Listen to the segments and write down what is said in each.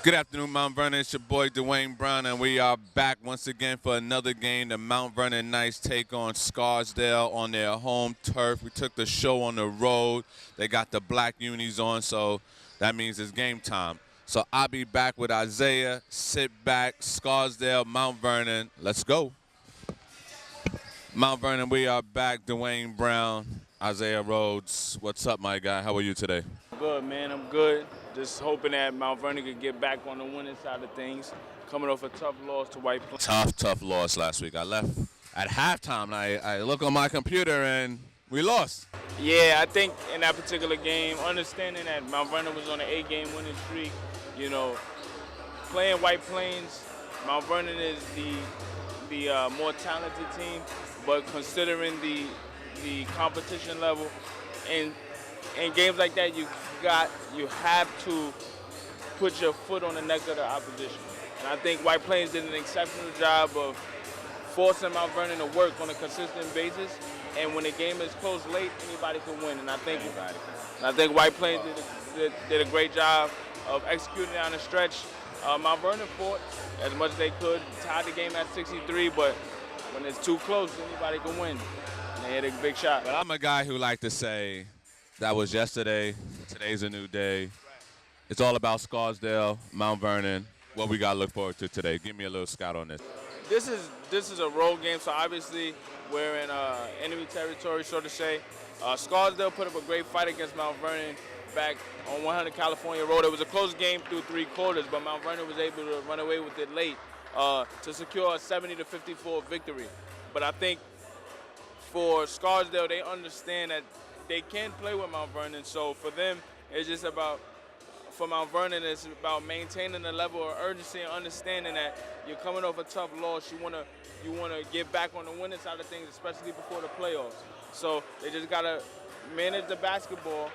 Good afternoon, Mount Vernon. It's your boy Dwayne Brown, and we are back once again for another game. The Mount Vernon Knights take on Scarsdale on their home turf. We took the show on the road. They got the black unis on, so that means it's game time. So I'll be back with Isaiah. Sit back, Scarsdale, Mount Vernon. Let's go. Mount Vernon, we are back. Dwayne Brown, Isaiah Rhodes. What's up, my guy? How are you today? Good, man. I'm good. Just hoping that Mount Vernon could get back on the winning side of things. Coming off a tough loss to White Plains. Tough loss last week. I left at halftime, and I look on my computer, and we lost. Yeah, I think in that particular game, understanding that Mount Vernon was on an 8-game winning streak, you know, playing White Plains, Mount Vernon is the more talented team, but considering the competition level, and in games like that, you have to put your foot on the neck of the opposition. And I think White Plains did an exceptional job of forcing Mount Vernon to work on a consistent basis. And when the game is close late, anybody can win. And I think White Plains did a great job of executing down the stretch. Mount Vernon fought as much as they could, tied the game at 63, but when it's too close, anybody can win. And they hit a big shot. But I'm a guy who like to say that was yesterday, today's a new day. It's all about Scarsdale, Mount Vernon. What we got to look forward to today? Give me a little scout on this. This is a road game, so obviously we're in enemy territory, so to say. Scarsdale put up a great fight against Mount Vernon back on 100 California Road. It was a close game through 3 quarters, but Mount Vernon was able to run away with it late to secure a 70-54 victory. But I think for Scarsdale, they understand that they can play with Mount Vernon, so for them, it's just about, for Mount Vernon, it's about maintaining the level of urgency and understanding that you're coming off a tough loss. You wanna get back on the winning side of things, especially before the playoffs. So they just gotta manage the basketball,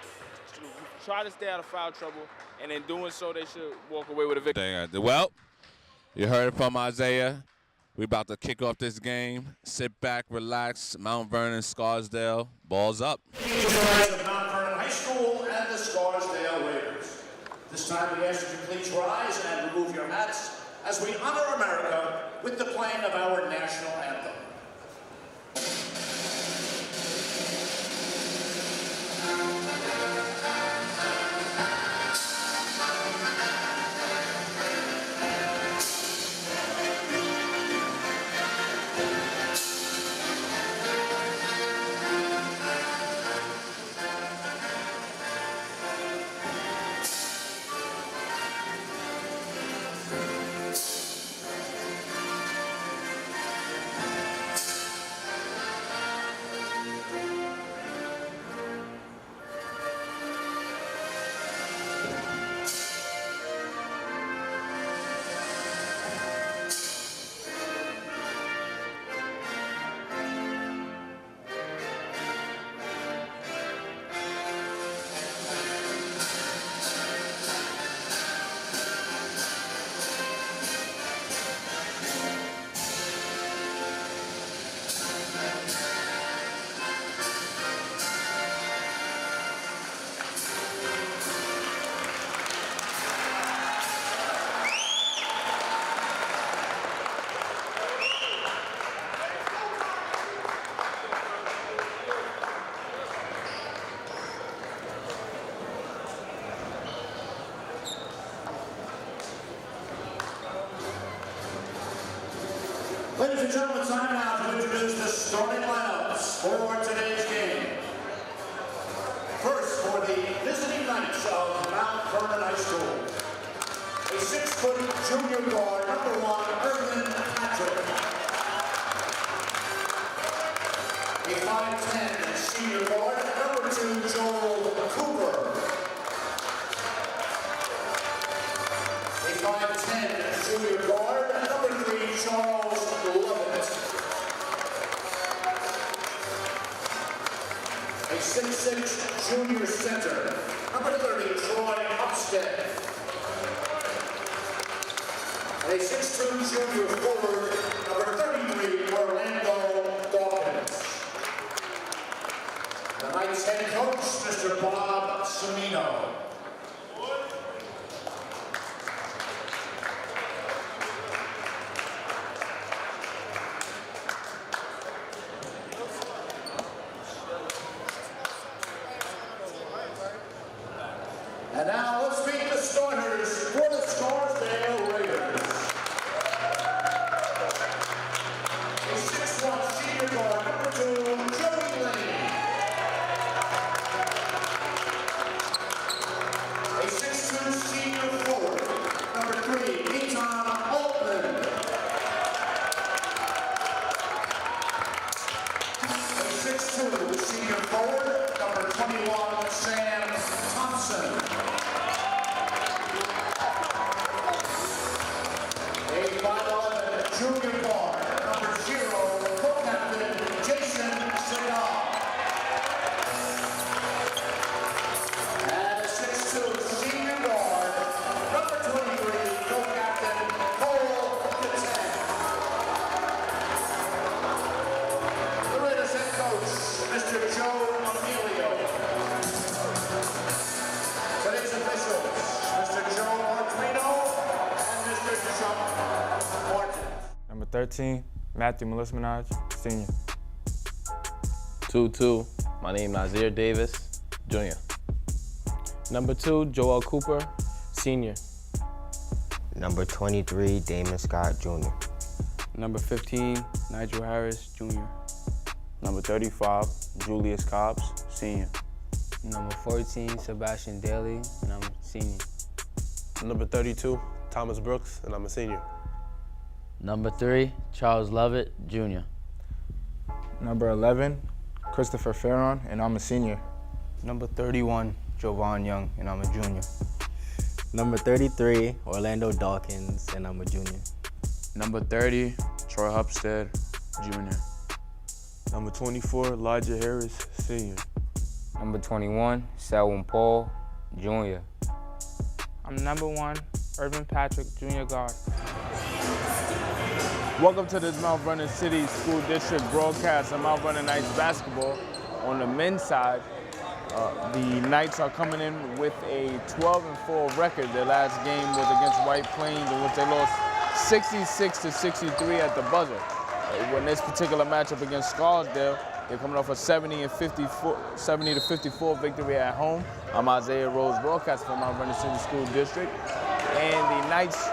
try to stay out of foul trouble, and in doing so, they should walk away with a victory. Well, you heard it from Isaiah. We're about to kick off this game. Sit back, relax. Mount Vernon, Scarsdale, balls up. Of Mount Vernon High School and the Scarsdale Raiders. This time we ask you to please rise and remove your hats as we honor America with the playing of our national anthem. Ladies and gentlemen, time now to introduce the starting lineups for today's game. First, for the visiting Knights of Mount Vernon High School, a 6-foot junior guard, number 1, Irvin Patrick. A 5'10" senior guard, number 2, Joel Cooper. A 5'10" junior guard, number 3, Charles Lovett. A 6'6" junior center, number 30, Troy Upstead. And a 6'2" junior forward, number 33, Orlando Dawkins. The Knights head coach, Mr. Bob Cimino. And now let's meet the starters for the Scarsdale Raiders. A 6'1" senior guard, number 2, Joey Lane. A 6'2" senior forward, number 3, Eton Altman. A 6'2" senior forward, number 21, Sam Thompson. A 5'11" junior guard, number 0, co-captain Jason Segal. And a 6'2" senior guard, number 23, co-captain Cole Katan. The Raiders head coach, Mr. Joe Emilio. Today's officials, Mr. Joe Martino and Mr. Chuck Martin. Number 13, Matthew Melismanaj, senior. 2-2, my name Nazir Davis, junior. Number 2, Joel Cooper, senior. Number 23, Damon Scott, Jr. Number 15, Nigel Harris, junior. Number 35, Julius Cobbs, senior. Number 14, Sebastian Daly, and I'm a senior. Number 32, Thomas Brooks, and I'm a senior. Number 3, Charles Lovett, Jr. Number 11, Christopher Farron, and I'm a senior. Number 31, Jovan Young, and I'm a junior. Number 33, Orlando Dawkins, and I'm a junior. Number 30, Troy Hupstead, junior. Number 24, Elijah Harris, senior. Number 21, Selwyn Paul, junior. I'm number 1, Irvin Patrick, junior guard. Welcome to this Mount Vernon City School District broadcast of Mount Vernon Knights basketball. On the men's side, the Knights are coming in with a 12-4 record. Their last game was against White Plains, in which they lost 66-63 at the buzzer. In this particular matchup against Scarsdale, they're coming off a 70-54 victory at home. I'm Isaiah Rose, broadcast from Mount Vernon City School District. And the Knights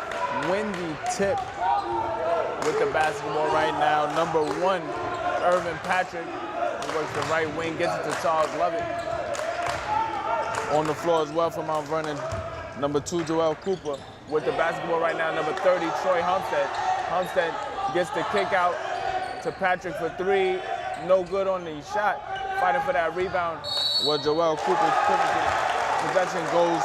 win the tip with the basketball right now. Number 1, Irvin Patrick, who works the right wing, gets it to Charles Lovett. On the floor as well for Mount Vernon, number 2, Joel Cooper. With the basketball right now, number 30, Troy Humstead. Humstead gets the kick out to Patrick for 3. No good on the shot. Fighting for that rebound. Well, Joel Cooper's possession goes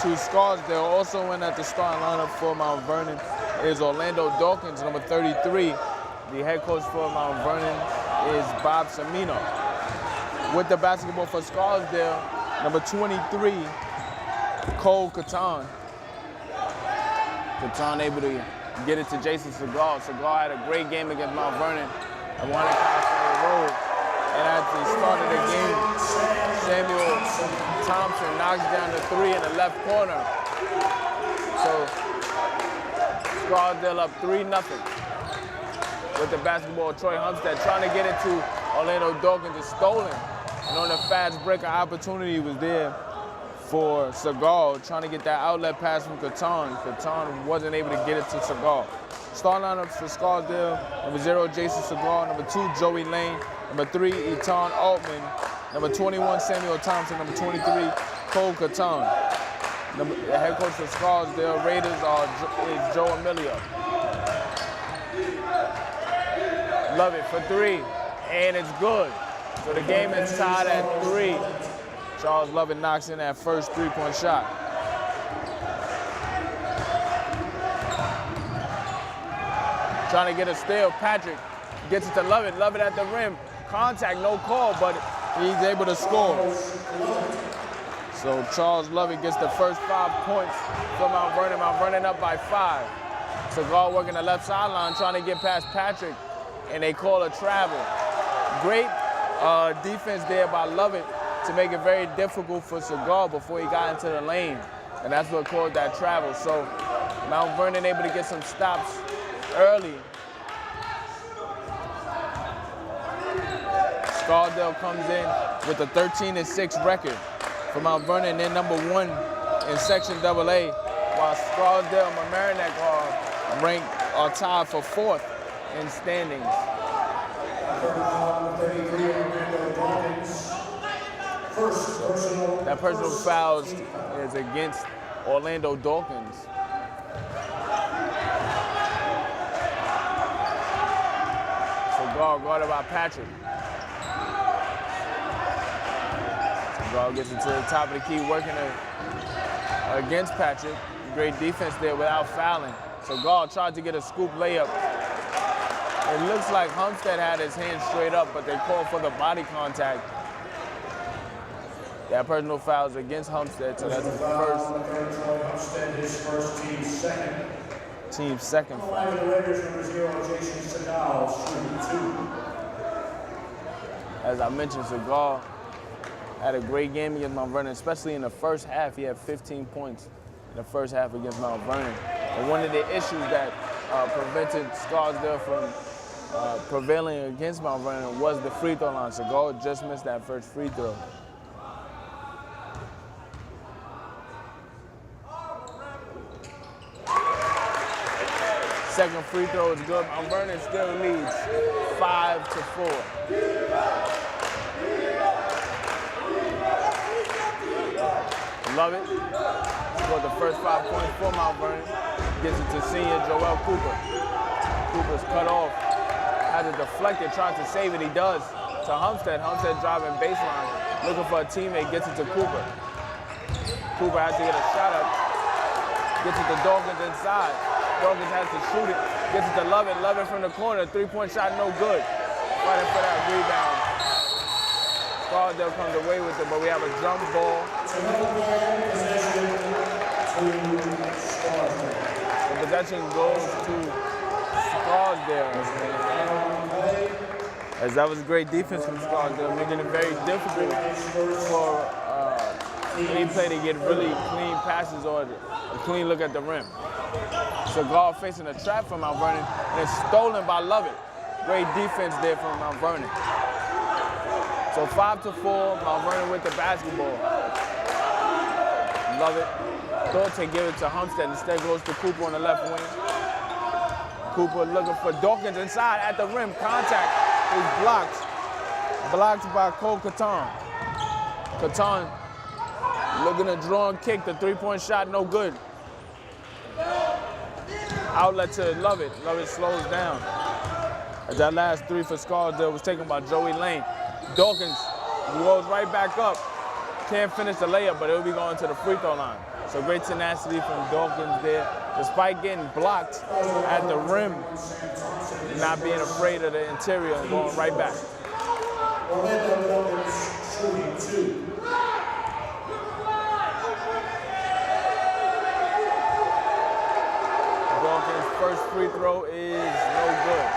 to Scarsdale. Also in at the starting lineup for Mount Vernon is Orlando Dawkins, number 33. The head coach for Mount Vernon is Bob Semino. With the basketball for Scarsdale, number 23, Cole Katan. Katan able to get it to Jason Segal. Segal had a great game against Mount Vernon and won at California Road. And at the start of the game, Samuel Thompson knocks down the 3 in the left corner. So Scarsdale up 3-0. With the basketball, Troy Humstead trying to get it to Orlando Dawkins. It's stolen. And on the fast break, an opportunity was there for Segal, trying to get that outlet pass from Katan. Katan wasn't able to get it to Segal. Start lineups for Scarsdale: number 0, Jason Segal; number 2, Joey Lane; number 3, Eton Altman; number 21, Samuel Thompson; number 23, Cole Katan. The head coach for Scarsdale Raiders is Joe Emilio. Love it for 3, and it's good. So the game is tied at 3. Charles Lovett knocks in that first 3-point shot. Trying to get a steal, Patrick gets it to Lovett. Lovett at the rim, contact, no call, but he's able to score. So Charles Lovett gets the first 5 points for Mount Vernon. Mount Vernon up by 5. Segal working the left sideline, trying to get past Patrick, and they call a travel. Great defense there by Lovett to make it very difficult for Segal before he got into the lane. And that's what caused that travel. So Mount Vernon able to get some stops early. Scarsdale comes in with a 13-6 record for Mount Vernon. They're number 1 in Section AA, while Scarsdale and Mamaroneck are tied for 4th in standings. That personal foul is against Orlando Dawkins. So guarded by Patrick. Guard gets into the top of the key, working against Patrick. Great defense there without fouling. So guard tried to get a scoop layup. It looks like Homestead had his hand straight up, but they called for the body contact. That personal foul is against Homestead, so that's his first. Homestead, his first, team's second. Team's second foul. Five of the Raiders, number 0, Jason Segal, shooting 2. As I mentioned, Segal had a great game against Mount Vernon, especially in the first half. He had 15 points in the first half against Mount Vernon. And one of the issues that prevented Scarsdale from prevailing against Mount Vernon was the free throw line. Segal just missed that first free throw. Second free throw is good. Mount Vernon still leads 5-4. Love it. Scored the first 5 points for Mount Vernon. Gets it to senior Joel Cooper. Cooper's cut off. Has it deflected, trying to save it. He does. To Homestead. Homestead driving baseline. Looking for a teammate. Gets it to Cooper. Cooper has to get a shot up. Gets it to Dawkins inside. Dawkins has to shoot it. Gets it to Lovett. Lovett from the corner. 3-point shot, no good. Fighting for that rebound. Scarsdale comes away with it, but we have a jump ball. The possession goes to Scarsdale. As that was great defense from Scarsdale, making it very difficult for any play to get really clean passes or a clean look at the rim. Segal facing a trap from Mount Vernon, and it's stolen by Lovett. Great defense there from Mount Vernon. So 5-4, Mount Vernon with the basketball. Lovett thought to give it to Homestead, instead goes to Cooper on the left wing. Cooper looking for Dawkins inside at the rim. Contact is blocked. Blocked by Cole Catan. Catan looking to draw and kick. The 3-point shot, no good. Outlet to Lovett. Lovett slows down. As that last three for Scarsdale was taken by Joey Lane. Dawkins rolls right back up. Can't finish the layup, but it'll be going to the free throw line. So great tenacity from Dawkins there. Despite getting blocked at the rim, not being afraid of the interior and going right back. Dawkins' first free throw is no good.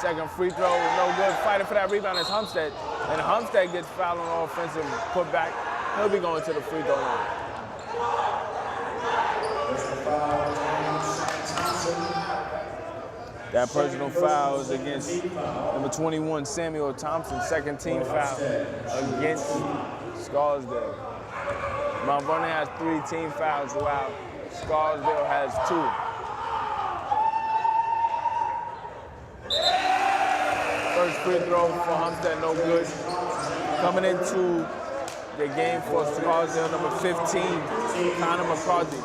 Second free throw is no good. Fighting for that rebound is Homestead. And Homestead gets fouled on offensive putback. He'll be going to the free throw line. That personal foul is against number 21, Samuel Thompson. Second team foul against Scarsdale. Mount Vernon has 3 team fouls, while Scarsdale has 2. First free throw for Homestead, no good. Coming into the game for Scarsdale, number 15, Connor McCarthy.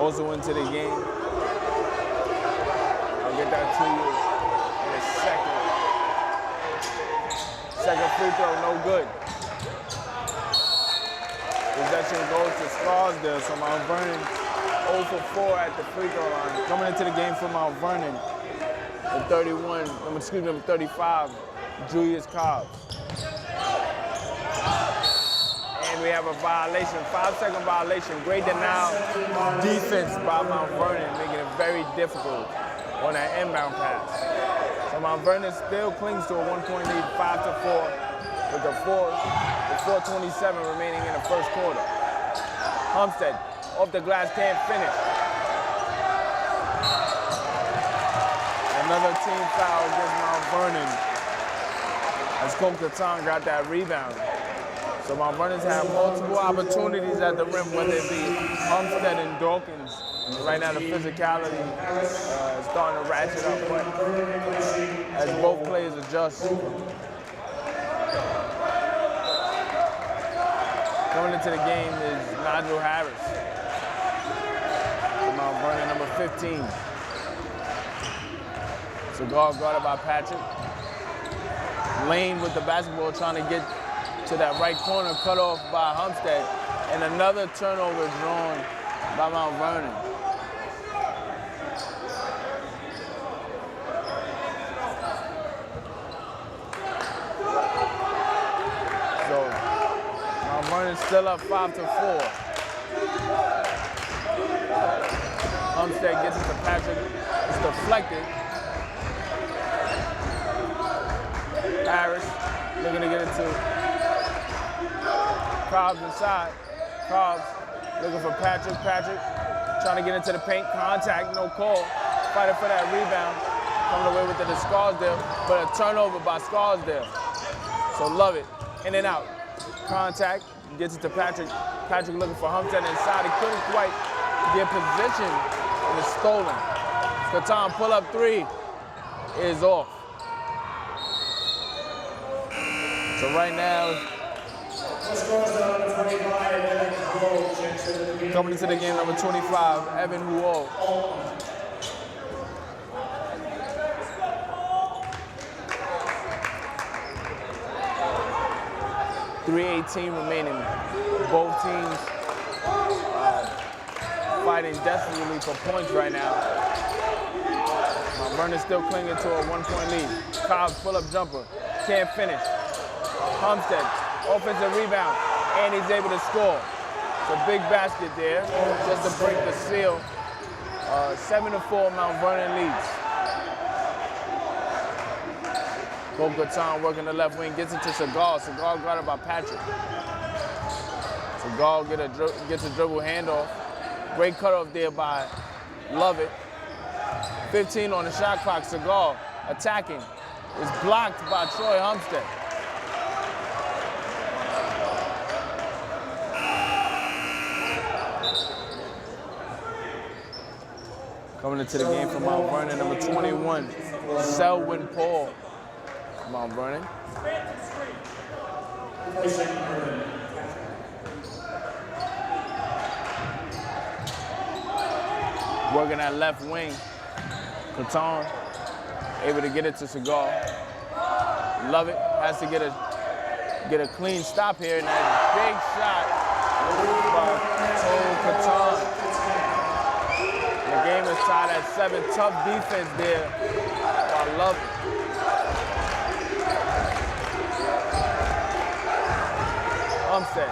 Also into the game. I'll get that to you in a second. Second free throw, no good. Possession goes to Scarsdale, so Mount Vernon 0 for 4 at the free throw line. Coming into the game for Mount Vernon, number 35, Julius Cobbs. And we have a violation, 5-second violation. Great denial defense by Mount Vernon, making it very difficult on that inbound pass. So Mount Vernon still clings to a 1-point lead, 5-4, with 4:27 remaining in the first quarter. Homestead off the glass, can't finish. Another team foul against Mount Vernon as Coqueton got that rebound. So Mount Vernon's had multiple opportunities at the rim, whether it be Homestead and Dawkins. Right now the physicality is starting to ratchet up, but as both players adjust. Coming into the game is Nigel Harris. For Mount Vernon, number 15. Cigar guarded by Patrick. Lane with the basketball trying to get to that right corner, cut off by Homestead. And another turnover drawn by Mount Vernon. So Mount Vernon's still up 5-4. Homestead gets it to Patrick. It's deflected. Harris looking to get it to Cobbs inside. Cobbs looking for Patrick. Patrick trying to get into the paint. Contact, no call. Fighting for that rebound. Coming away with it to Scarsdale, but a turnover by Scarsdale. So love it. In and out. Contact, gets it to Patrick. Patrick looking for Homestead inside. He couldn't quite get position, and it's stolen. Catan pull-up three is off. So right now, coming into the game, number 25, Evan Huo. .318 remaining. Both teams fighting desperately for points right now. Mount Vernon's still clinging to a 1-point lead. Cobbs pull-up jumper, can't finish. Homestead, offensive rebound, and he's able to score. It's a big basket there, just to break the seal. 7-4, Mount Vernon leads. Coqueton working the left wing, gets it to Cigar. Cigar guarded by Patrick. Cigar gets a dribble handoff. Great cutoff there by Lovett. 15 on the shot clock. Cigar attacking. Is blocked by Troy Homestead. Coming into the game from Mount Vernon, number 21, Selwyn Paul. Mount Vernon. Working that left wing. Catan able to get it to Cigar. Lovett has to get a clean stop here, and that big shot by Catan. The game is tied at 7. Tough defense there by Lovett. Homestead,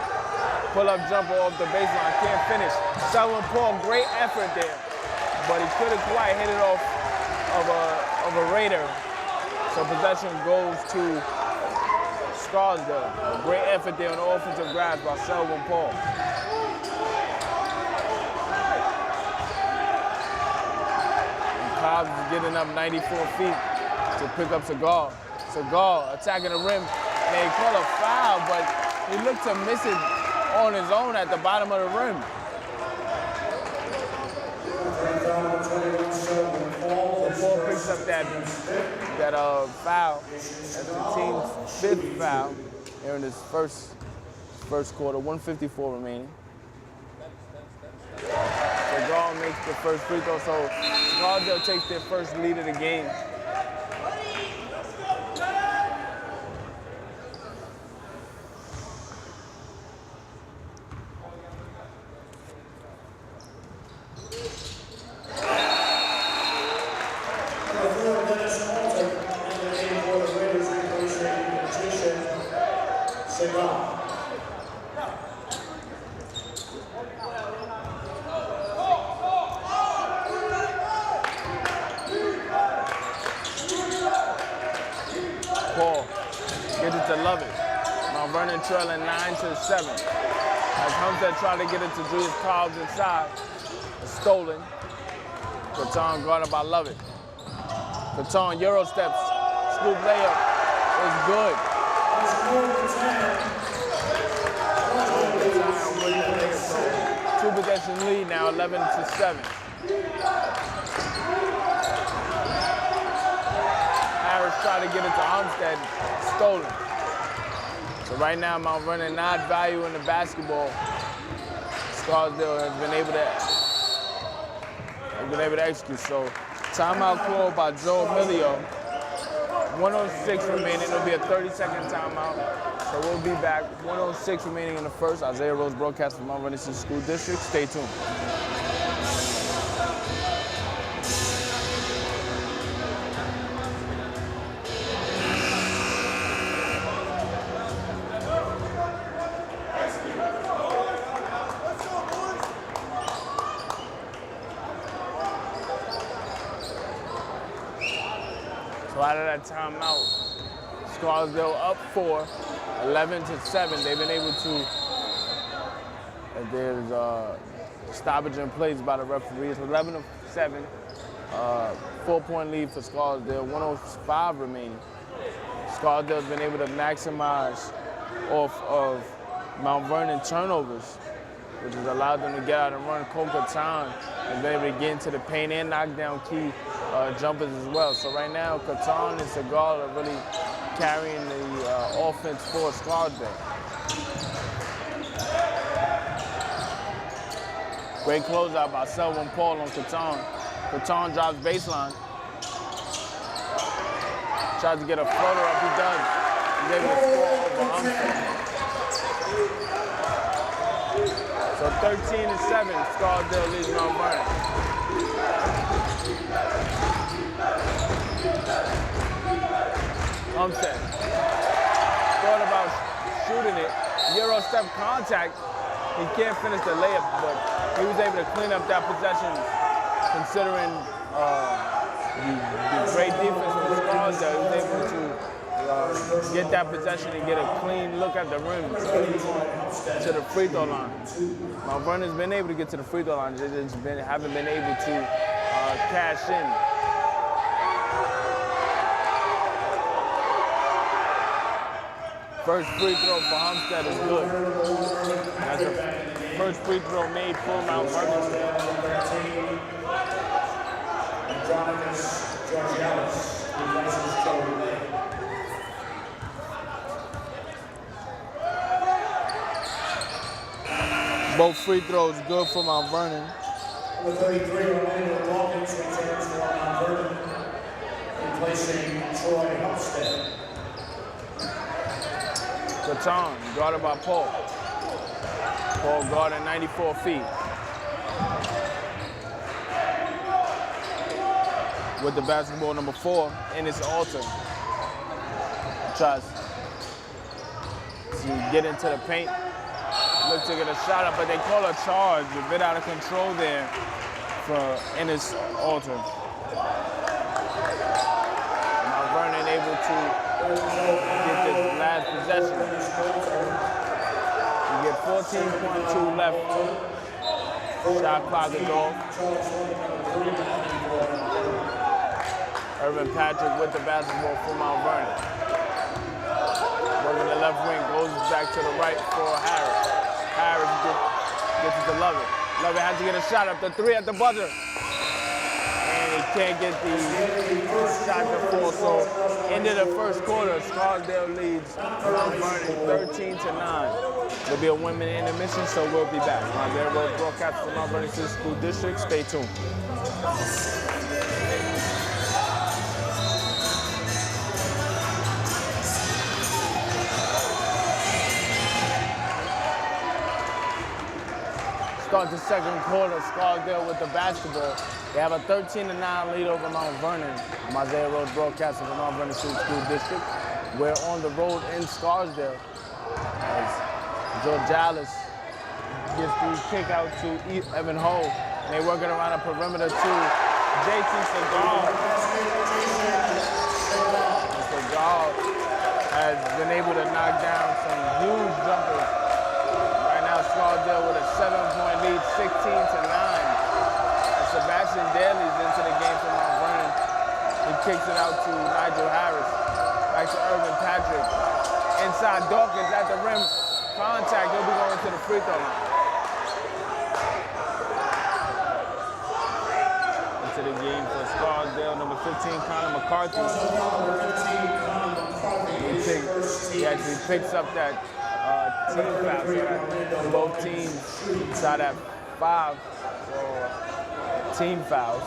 pull-up jumper off the baseline, can't finish. Selwyn Paul, great effort there, but he couldn't quite hit it off of a Raider. So possession goes to Scarsdale. A great effort there on the offensive grabs by Selwyn Paul. And Cobbs is getting up 94 feet to pick up Cigar. Cigar attacking the rim, and they call a foul, but he looked to miss it on his own at the bottom of the rim. So Paul picks up that foul. That's the team's 5th foul here in this first quarter. 1:54 remaining. So Gall makes the first free throw. So Scarsdale takes their first lead of the game. Paul gets it to Lovett. Mount Vernon trailing 9-7. As Homestead tried to get it to Julius Cobbs inside. Stolen. Catan guarded by Lovett. Catan Euro steps. Scoop layup is good. Two possession lead now, 11-7. Harris tried to get it to Homestead. Stolen. So right now, Mount Vernon not valuing the basketball. Scarsdale has been able to execute. So timeout called by Joe Emilio. 106 remaining. It'll be a 30-second timeout. So we'll be back. 106 remaining in the first. Isaiah Rose broadcast from Mount Vernon City School District. Stay tuned. So out of that timeout, Scarsdale up 4, 11-7. They've been able to, there's stoppage in place by the referees. 11-7, 4-point lead for Scarsdale, 105 remaining. Scarsdale's been able to maximize off of Mount Vernon turnovers, which has allowed them to get out and run. Catan has been able to get into the paint and knock down key jumpers as well. So right now, Catan and Segal are really carrying the offense for Scarsdale. Great closeout by Selwyn Paul on Catan. Catan drives baseline. Tries to get a floater up, he does. He's able to score over Homestead. So 13-7, Scarsdale leads Mount Vernon. Homestead thought about shooting it. Euro step contact. He can't finish the layup, but he was able to clean up that possession considering the great defense from Scarsdale. He was able to get that possession and get a clean look at the rim to the free throw line. Mount Vernon's been able to get to the free throw line, they just haven't been able to cash in. First free throw for Homestead is good. That's the first free throw made for Mount Vernon. Both free throws good for Mount Vernon. Number 33, Orlando Dawkins returns for Mount Vernon, replacing Troy Homestead. Catan, guarded by Paul. Paul guarded 94 feet. With the basketball, number 4 in its altar. Tries to get into the paint. Look to get a shot up, but they call a charge. A bit out of control there for Ennis Alter. Mount Vernon able to get this last possession. You get 14.2 left. Shot clock is off. Irvin Patrick with the basketball for Mount Vernon. Working the left wing, goes back to the right for Harris. Harris gets it to Lovett. Lovett has to get a shot up the 3 at the buzzer. And he can't get the shot to fall. So into the first quarter, Scarsdale leads Mount Vernon 13-9. There'll be a 1-minute intermission, so we'll be back. Isaiah Rose broadcast from Mount Vernon City School District. Stay tuned. Start the second quarter, Scarsdale with the basketball. They have a 13-9 lead over Mount Vernon. I'm Isaiah Rose broadcasting from Mount Vernon City School District. We're on the road in Scarsdale as Joe Dallas gives the kick out to Evan Ho. And they're working around the perimeter to JT Segal. Segal has been able to knock down some huge jumpers. Right now, Scarsdale And Sebastian Daly's into the game for Mount Vernon. He kicks it out to Nigel Harris. Back to Irvin Patrick. Inside Dawkins at the rim. Contact, he'll be going to the free throw line. Into the game for Scarsdale, number 15, Connor McCarthy. He actually picks up that team foul. So both teams shot at 5 for team fouls.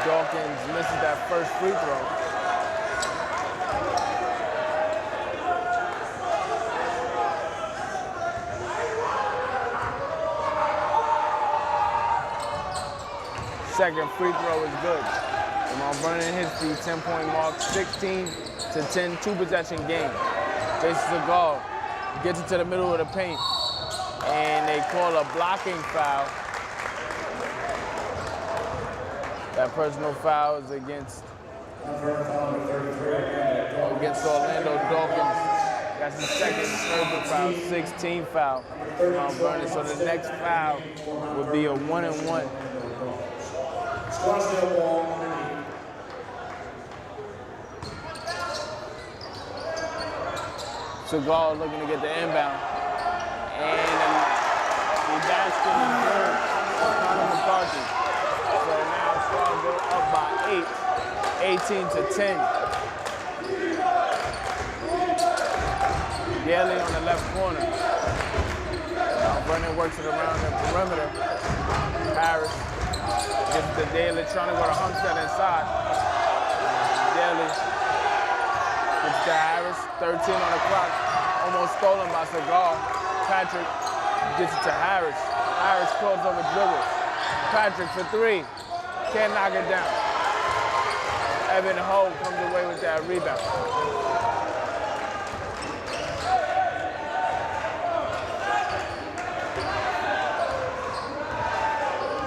Dawkins misses that first free throw. Second free throw is good. Mount Vernon hits the 10-point mark, 16-10, 2-possession game. Faces the guard, gets it to the middle of the paint, and they call a blocking foul. That personal foul is against Orlando Dawkins. That's his second personal foul, 16 foul for Mount Vernon. So the next foul would be a 1-and-1. Scarsdale ball. Seagal looking to get the inbound. And the basket is good for Connor McCarthy. So now Scarsdale up by 8, 18-10. Daly on the left corner. Now Vernon works it around the perimeter. Harris gets to Daly, trying to go to Humstead inside. Daly gets to Harris, 13 on the clock. Almost stolen by Seagal. Patrick gets it to Harris. Harris pulls over dribble. Patrick for 3. Can't knock it down. Evan Ho comes away with that rebound.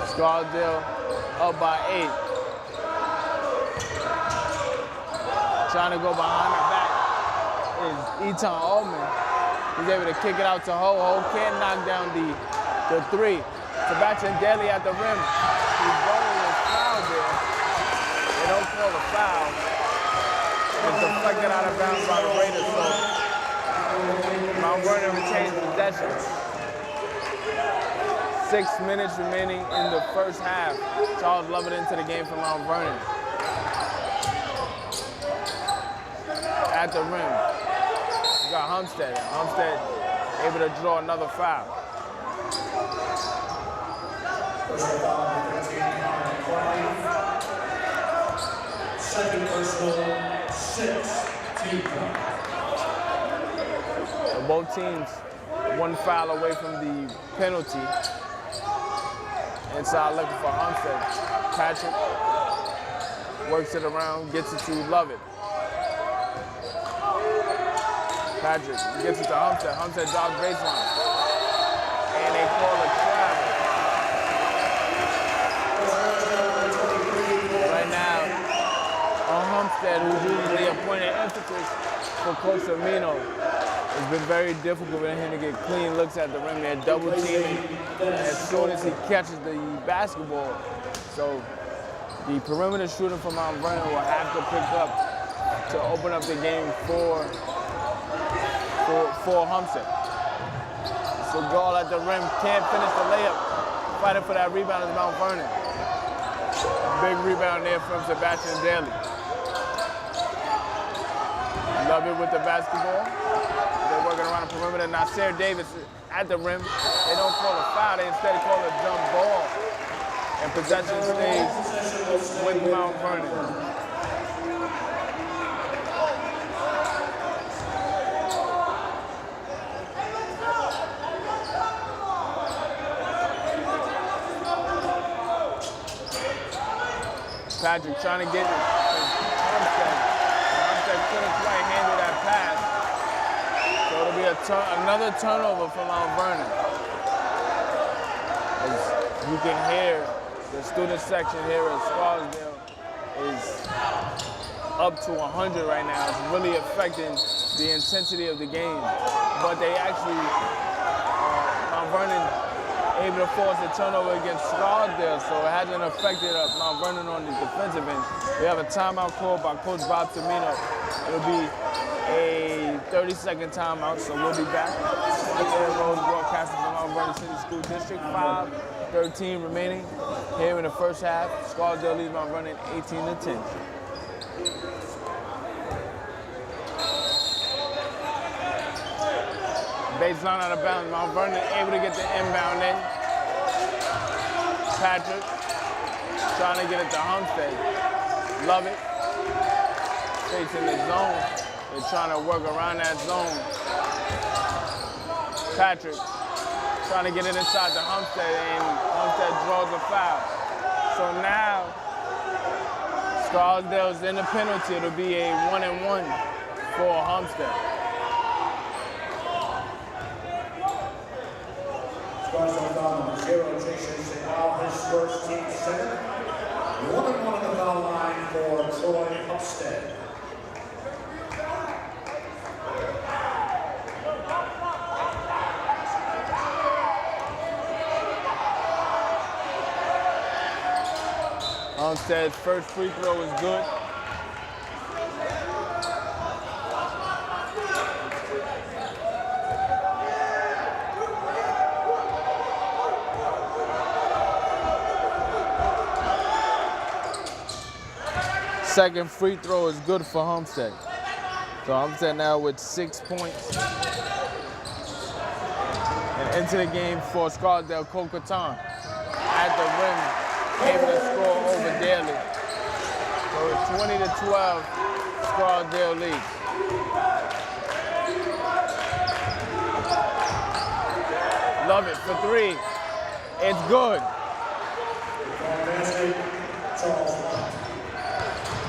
Scarsdale up by 8. Trying to go behind the back is Eton Allman. He's able to kick it out to Ho. Ho can't knock down the 3. Sebastian Daly at the rim. He's going with foul there. They don't call a foul. It's deflected out of bounds by the Raiders. So Mount Vernon retains possession. 6 minutes remaining in the first half. Charles Lovett into the game for Mount Vernon. At the rim. We got Humstead. Humstead able to draw another foul. Second personal, 6 team foul. So both teams 1 foul away from the penalty. Inside looking for Humstead. Patrick works it around, gets it to Lovett. Patrick gets it to Humstead. Humstead drops baseline. And they call a travel. Right now, on Humstead, who's usually a point of emphasis for Coach Amino, it's been very difficult for him to get clean looks at the rim. They're double teaming as soon as he catches the basketball. So the perimeter shooter from Mount Vernon will have to pick up to open up the game for Humstead. So Gall at the rim can't finish the layup. Fighting for that rebound is Mount Vernon. Big rebound there from Sebastian Daly. Lovett with the basketball. They're working around the perimeter. Nasir Davis at the rim. They don't call a foul. They instead call a jump ball. And possession stays with Mount Vernon. Patrick trying to get it. Humstead couldn't quite handle that pass. So it'll be another turnover for Mount Vernon. As you can hear, the student section here at Scarsdale is up to 100 right now. It's really affecting the intensity of the game. But they actually, Mount Vernon able to force a turnover against Scarsdale, so it hasn't affected Mount Vernon on the defensive end. We have a timeout called by Coach Bob Tamino. It'll be a 30-second timeout, so we'll be back. Aaron Rose broadcasting from Mount Vernon City School District. 5:13 remaining here in the first half. Scarsdale leads Mount Vernon 18-10. Baseline out of bounds. Mount Vernon able to get the inbound in. Patrick trying to get it to Homestead. Love it. Facing the zone. They're trying to work around that zone. Patrick trying to get it inside the Homestead, and Homestead draws a foul. So now Scarsdale's in the penalty. It'll be a 1-and-1 for Homestead. Scarsdale foul number 0, Jason Segal, his first team center. 1-and-1 on the foul line for Troy Homestead. Homestead's first free throw is good. Second free throw is good for Homestead. So Homestead now with 6 points. And into the game for Scarsdale, Kokatan at the rim, able to score over Daly. So it's 20-12, Scarsdale leads. Love it for three. It's good.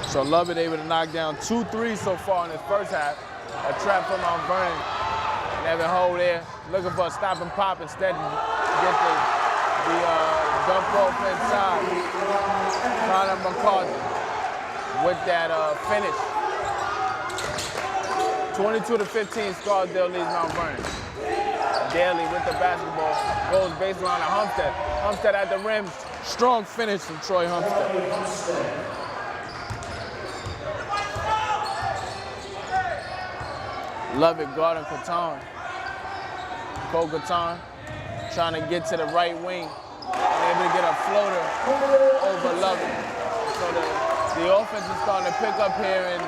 So Lovett able to knock down 2 threes so far in his first half. A trap from Mount Vernon. Nevin Hole there, looking for a stop and pop instead get the dump off inside. Connor McCarthy with that finish. 22-15, Scarsdale leads Mount Vernon. Daly with the basketball, goes baseline to Homestead. Homestead at the rim, strong finish from Troy Homestead. Love it, guarding Catan. Cole Catan trying to get to the right wing. Able to get a floater over Lovett. So the offense is starting to pick up here in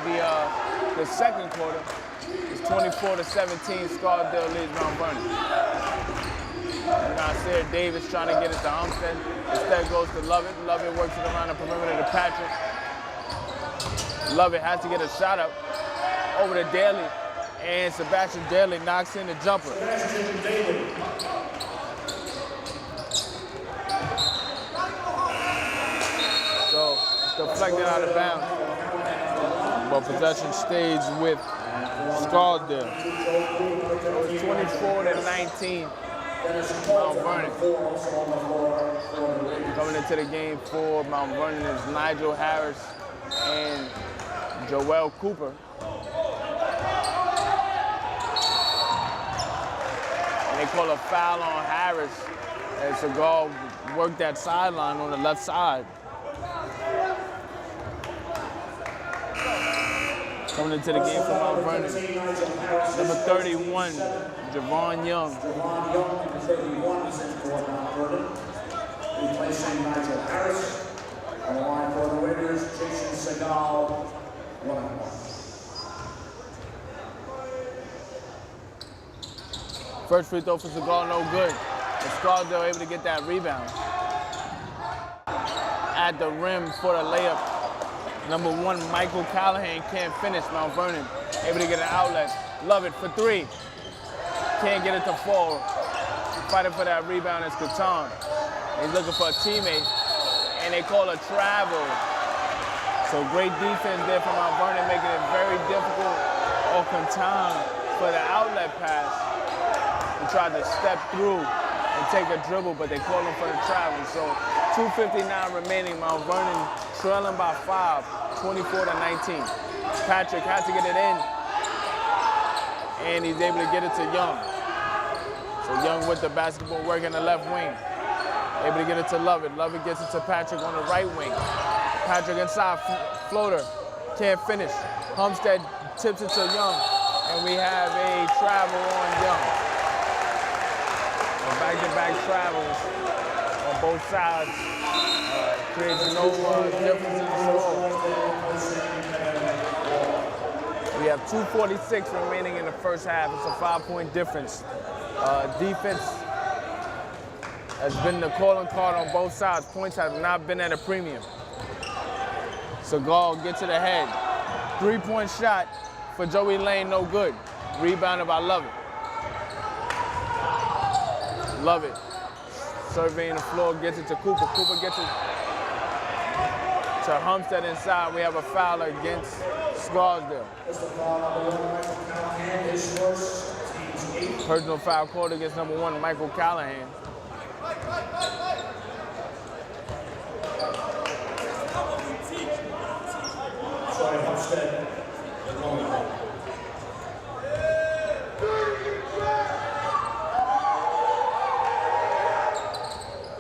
the second quarter. It's 24-17, Scarsdale leads Mount Vernon. Nasir Davis trying to get it to Homestead. Instead goes to Lovett. Lovett works it around the perimeter to Patrick. Lovett has to get a shot up over to Daly. And Sebastian Daly knocks in the jumper. So it's deflected out of bounds. But possession stays with Scarsdale. So it's 24-19. Mount Vernon. Coming into the game for Mount Vernon is Nigel Harris and Joel Cooper. They call a foul on Harris as Segal worked that sideline on the left side. Coming into the game for Mount Vernon, number 31, Javon Young. Javon Young, number 31, is in for Mount Vernon. Replacing Nigel Harris. On the line for the Raiders, Jason Segal, 1-1. First free throw for Segal, no good. And Scarsdale able to get that rebound. At the rim for the layup. Number 1, Michael Callahan can't finish. Mount Vernon able to get an outlet. Love it for 3. Can't get it to fall. Fighting for that rebound is Catan. He's looking for a teammate, and they call a travel. So great defense there from Mount Vernon, making it very difficult for Catan for the outlet pass. He tried to step through and take a dribble, but they called him for the travel. So 2:59 remaining, Mount Vernon trailing by 5, 24-19. Patrick has to get it in. And he's able to get it to Young. So Young with the basketball work in the left wing. Able to get it to Lovett. Lovett gets it to Patrick on the right wing. Patrick inside, floater. Can't finish. Homestead tips it to Young. And we have a travel on Young. Back-to-back travels on both sides. Creates no difference in the score. We have 2:46 remaining in the first half. It's a 5-point difference. Defense has been the calling card on both sides. Points have not been at a premium. Seagal gets to the head. 3-point shot for Joey Lane, no good. Rebounded by Lovett. Lovett surveying the floor, gets it to Cooper. Cooper gets it to Homestead inside. We have a foul against Scarsdale. Personal foul called against number 1, Michael Callahan. Sorry, Homestead.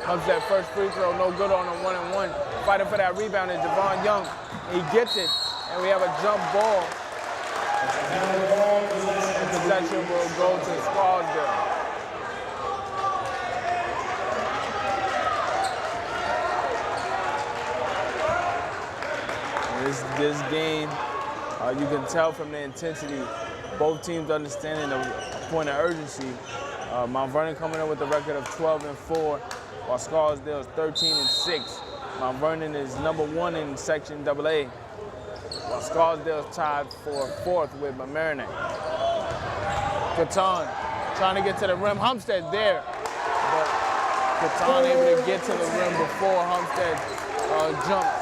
Homestead first free throw, no good on a 1-and-1. Fighting for that rebound is Javon Young. He gets it, and we have a jump ball. Possession will go to Scarsdale. This game, you can tell from the intensity, both teams understanding the point of urgency. Mount Vernon coming in with a record of 12-4, while Scarsdale is 13-6. Mount Vernon is number 1 in Section AA, while Scarsdale is tied for 4th with Mamaroneck. Catan trying to get to the rim. Homestead there, but Catan able to get to the rim before Homestead jumped.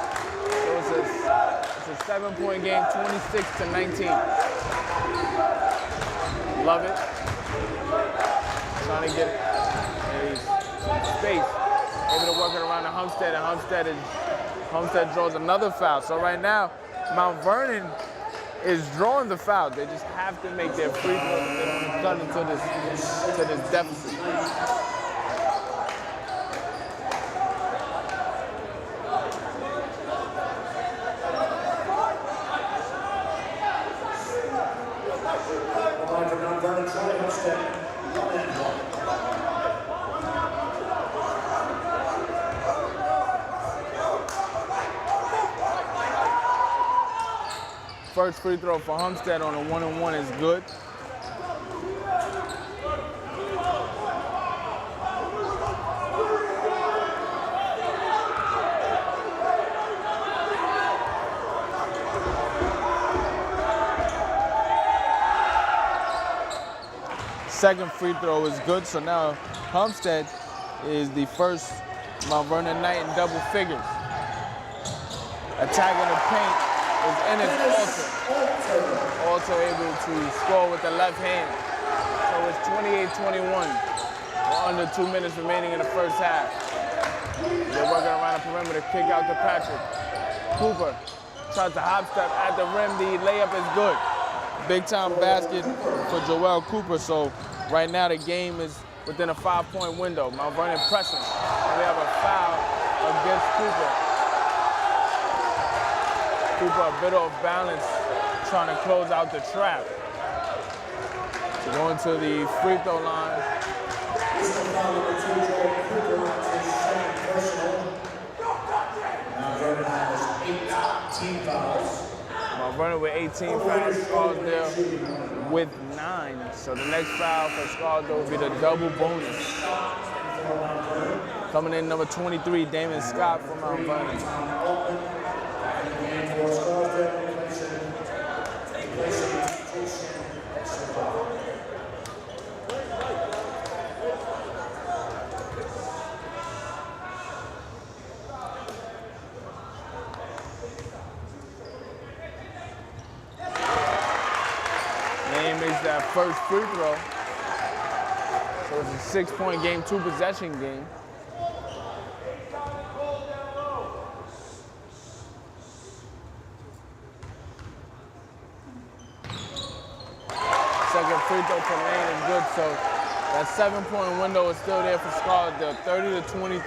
So it's a 7-point game, 26-19. Love it. Trying to get it. Space. Able to work it around to Homestead, and Homestead draws another foul. So right now, Mount Vernon is drawing the foul. They just have to make their free throw. They don't cut into this deficit. First free throw for Homestead on a 1-and-1 is good. Second free throw is good, so now Homestead is the first Mount Vernon night in double figures. Attacking the paint is Ennis also able to score with the left hand. So it's 28-21. We're under 2 minutes remaining in the first half. They're working around the perimeter, kick out to Patrick. Cooper tries to hop step at the rim. The layup is good. Big time basket for Joel Cooper. So right now the game is within a 5-point window. Mount Vernon pressing. And we have a foul against Cooper. Cooper a bit off balance, trying to close out the trap. So going to the free throw line. Mount Vernon has 18 fouls. Mount Vernon with 18 fouls, Scarsdale with 9. So the next foul for Scarsdale will be the double bonus. Coming in number 23, Damon Scott from Mount Vernon. Name is that first free throw. So it's a 6-point game, 2-possession game. free throw to Lane is good, so that 7-point window is still there for Scarsdale. 30-23,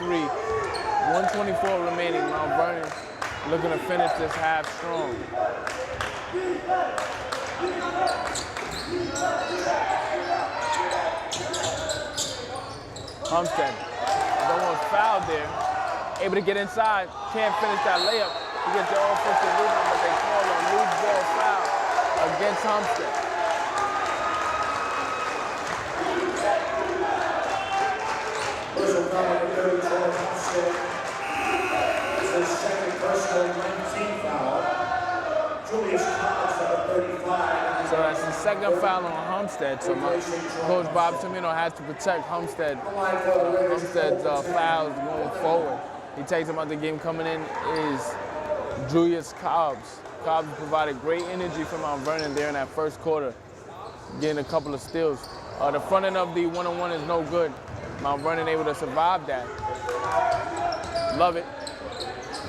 124 remaining. Mount Vernon looking to finish this half strong. Homestead, almost fouled there. Able to get inside, can't finish that layup. He gets the offensive rebound, but they call a loose ball foul against Homestead. Personal foul number 30, Charles Homestead. It's his second personal 19 foul. Julius Cobbs, number 35. So that's the second foul on Homestead. So Coach Bob Cimino has to protect Homestead's fouls going forward. He takes him out the game. Coming in is Julius Cobbs. Cobbs provided great energy for Mount Vernon there in that first quarter, getting a couple of steals. The front end of the one-on-one is no good. Mount Vernon able to survive that. Lovett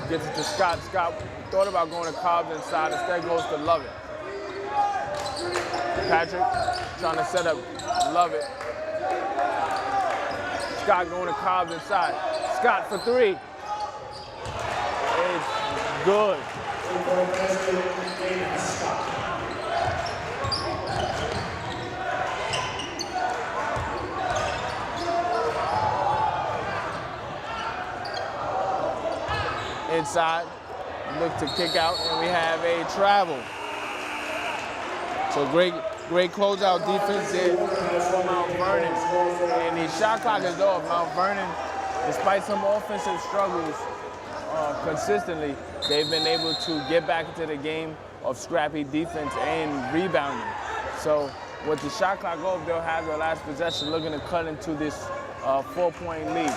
gets it to Scott. Scott thought about going to Cobbs inside, instead goes to Lovett. Patrick trying to set up Lovett. Scott going to Cobbs inside. Scott for three. It's good. Inside, look to kick out, and we have a travel. So great closeout defense there for Mount Vernon. And the shot clock is off. Mount Vernon, despite some offensive struggles consistently, they've been able to get back into the game of scrappy defense and rebounding. So with the shot clock off, they'll have their last possession looking to cut into this 4-point lead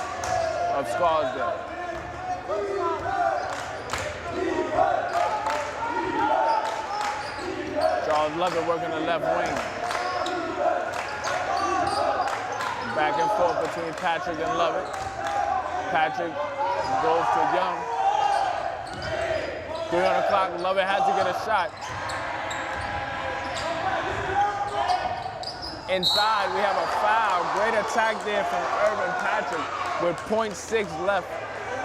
of Scarsdale. Charles Lovett working the left wing. Back and forth between Patrick and Lovett. Patrick goes to Young. 3 on the clock, Lovett has to get a shot. Inside, we have a foul. Great attack there from Irvin Patrick with 0.6 left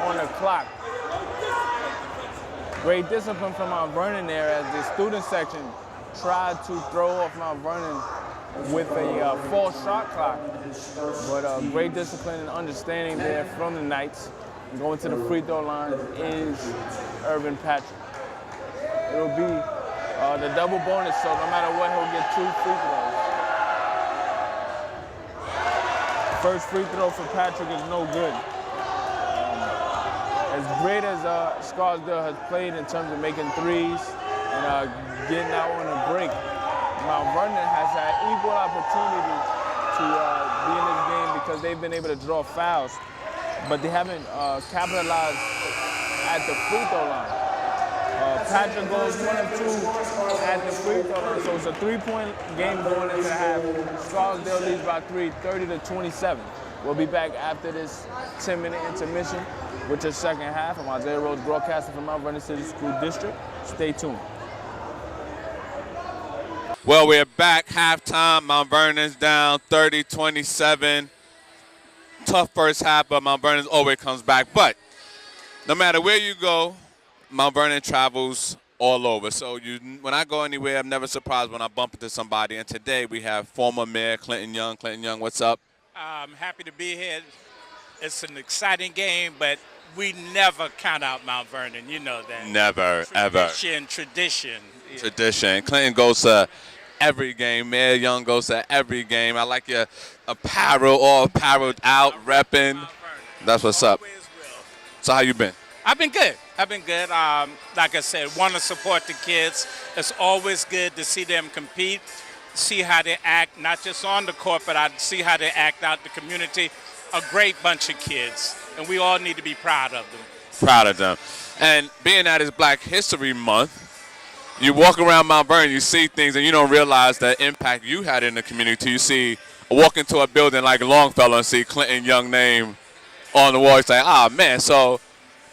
on the clock. Great discipline from Mount Vernon there as the student section tried to throw off Mount Vernon with a false shot clock. But great discipline and understanding there from the Knights. Going to the free throw line is Irvin Patrick. It'll be the double bonus, so no matter what, he'll get 2 free throws. First free throw for Patrick is no good. As great as Scarsdale has played in terms of making threes and getting out on a break, Mount Vernon has had equal opportunity to be in this game because they've been able to draw fouls, but they haven't capitalized at the free throw line. Patrick goes 1 and 2 at the free throw line, so it's a 3-point game going into the half. Scarsdale leads by 3, 30-27. We'll be back after this 10-minute intermission with the second half. I'm Isaiah Rhodes, broadcasting from Mount Vernon City School District. Stay tuned. Well, we're back, halftime. Mount Vernon's down 30-27. Tough first half, but Mount Vernon always comes back. But no matter where you go, Mount Vernon travels all over. So when I go anywhere, I'm never surprised when I bump into somebody. And today we have former Mayor Clinton Young. Clinton Young, what's up? I'm happy to be here. It's an exciting game, but we never count out Mount Vernon. You know that. Never, ever. Tradition. Tradition. Clinton goes to every game. Mayor Young goes to every game. I like your apparel, all appareled out, repping. That's what's up. So how you been? I've been good. Like I said, want to support the kids. It's always good to see them compete, see how they act, not just on the court, but I see how they act out in the community. A great bunch of kids, and we all need to be proud of them. Proud of them. And being that it's Black History Month, you walk around Mount Vernon, you see things, and you don't realize the impact you had in the community. You see, walk into a building like Longfellow and see Clinton Young name on the wall. You say, ah, man. So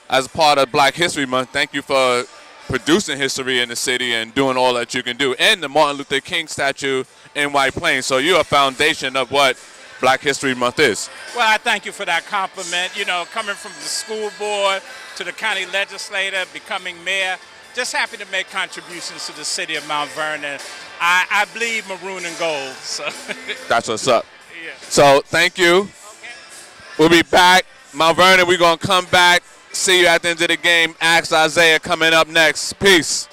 as part of Black History Month, thank you for producing history in the city and doing all that you can do. And the Martin Luther King statue in White Plains. So you're a foundation of what Black History Month is. Well, I thank you for that compliment. You know, coming from the school board to the county legislator, becoming mayor, just happy to make contributions to the city of Mount Vernon. I bleed maroon and gold. So That's what's up. Yeah. So thank you. Okay. We'll be back. Mount Vernon, we're going to come back. See you at the end of the game. Ask Isaiah coming up next. Peace.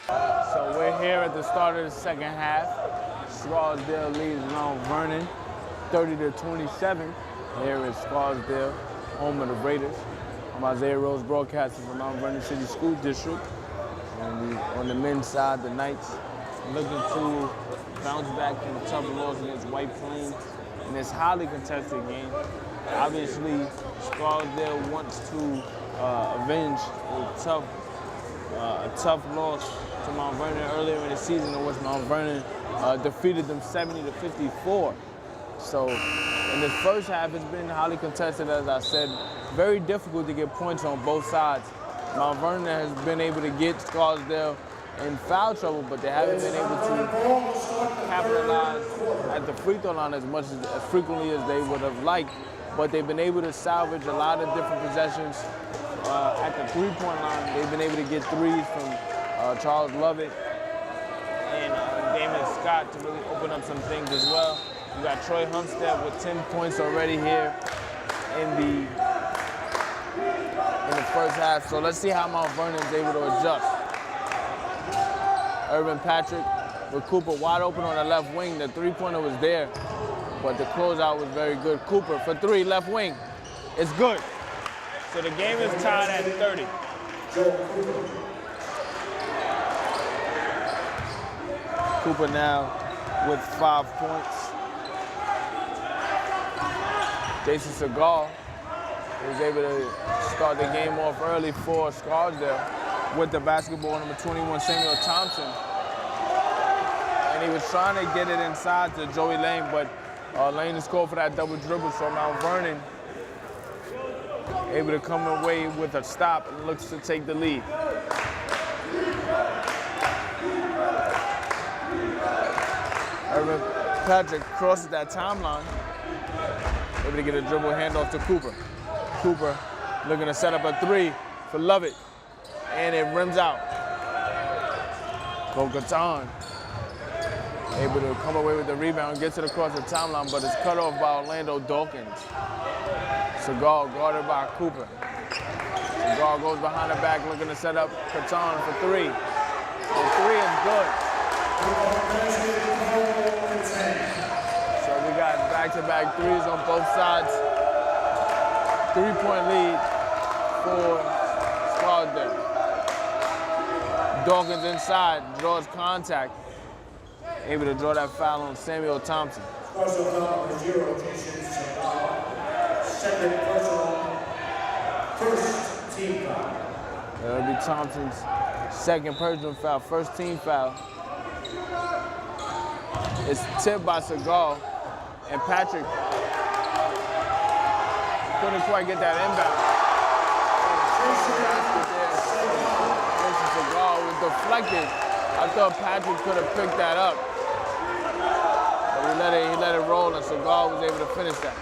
So we're here at the start of the second half. Scarsdale leads Mount Vernon 30-27. Here is Scarsdale, home of the Raiders. I'm Isaiah Rose, broadcaster from Mount Vernon City School District. And on the men's side, the Knights looking to bounce back from a tough loss against White Plains in this highly contested game. Obviously, Scarsdale wants to avenge a tough loss to Mount Vernon earlier in the season, in which Mount Vernon defeated them 70-54. So in this first half, it's been highly contested, as I said. Very difficult to get points on both sides. Mount Vernon has been able to get Scarsdale in foul trouble, but they haven't been able to capitalize at the free throw line as frequently as they would have liked. But they've been able to salvage a lot of different possessions at the three-point line. They've been able to get threes from Charles Lovett and Damon Scott to really open up some things as well. You got Troy Humstead with 10 points already here in the first half. So let's see how Mount Vernon is able to adjust. Irvin Patrick with Cooper wide open on the left wing. The three-pointer was there, but the closeout was very good. Cooper for three, left wing. It's good. So the game is tied at 30. Cooper now with 5 points. Jason Segal was able to start the game off early for Scarsdale with the basketball, number 21, Samuel Thompson. And he was trying to get it inside to Joey Lane, but Lane is called for that double dribble, so Mount Vernon able to come away with a stop and looks to take the lead. Irvin Patrick crosses that timeline, able to get a dribble handoff to Cooper. Cooper looking to set up a three for Lovett, and it rims out. Golgatan able to come away with the rebound, gets it across the timeline, but it's cut off by Orlando Dawkins. Segal guarded by Cooper. Segal goes behind the back looking to set up Catan for three. The three is good. So we got back-to-back threes on both sides. 3-point lead for Scarsdale. Dawkins inside, draws contact. Able to draw that foul on Samuel Thompson. Second personal, first team foul. That'll be Thompson's second personal foul, first team foul. It's tipped by Segal, and Patrick couldn't quite get that inbound. Segal was deflected. I thought Patrick could have picked that up, but he let it roll, and Segal was able to finish that.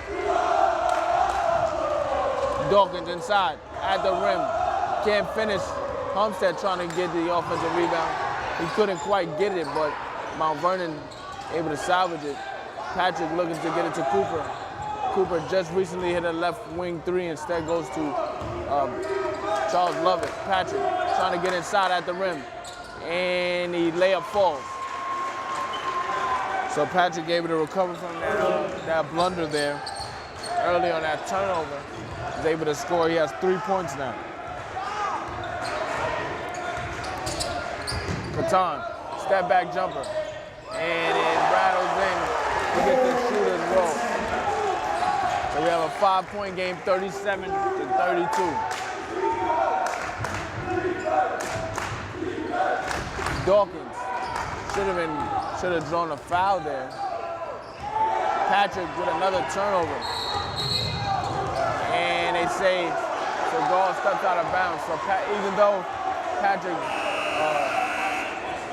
Dawkins inside, at the rim, can't finish. Homestead trying to get the offensive rebound. He couldn't quite get it, but Mount Vernon able to salvage it. Patrick looking to get it to Cooper. Cooper just recently hit a left wing three, instead goes to Charles Lovett. Patrick trying to get inside at the rim, and the layup falls. So Patrick able to recover from that blunder there early on that turnover. He's able to score. He has 3 points now. Catan, step back jumper, and it rattles in to get the shooter's roll. So we have a 5-point game, 37-32. Dawkins should have drawn a foul there. Patrick with another turnover. And they say Segal stepped out of bounds. So even though Patrick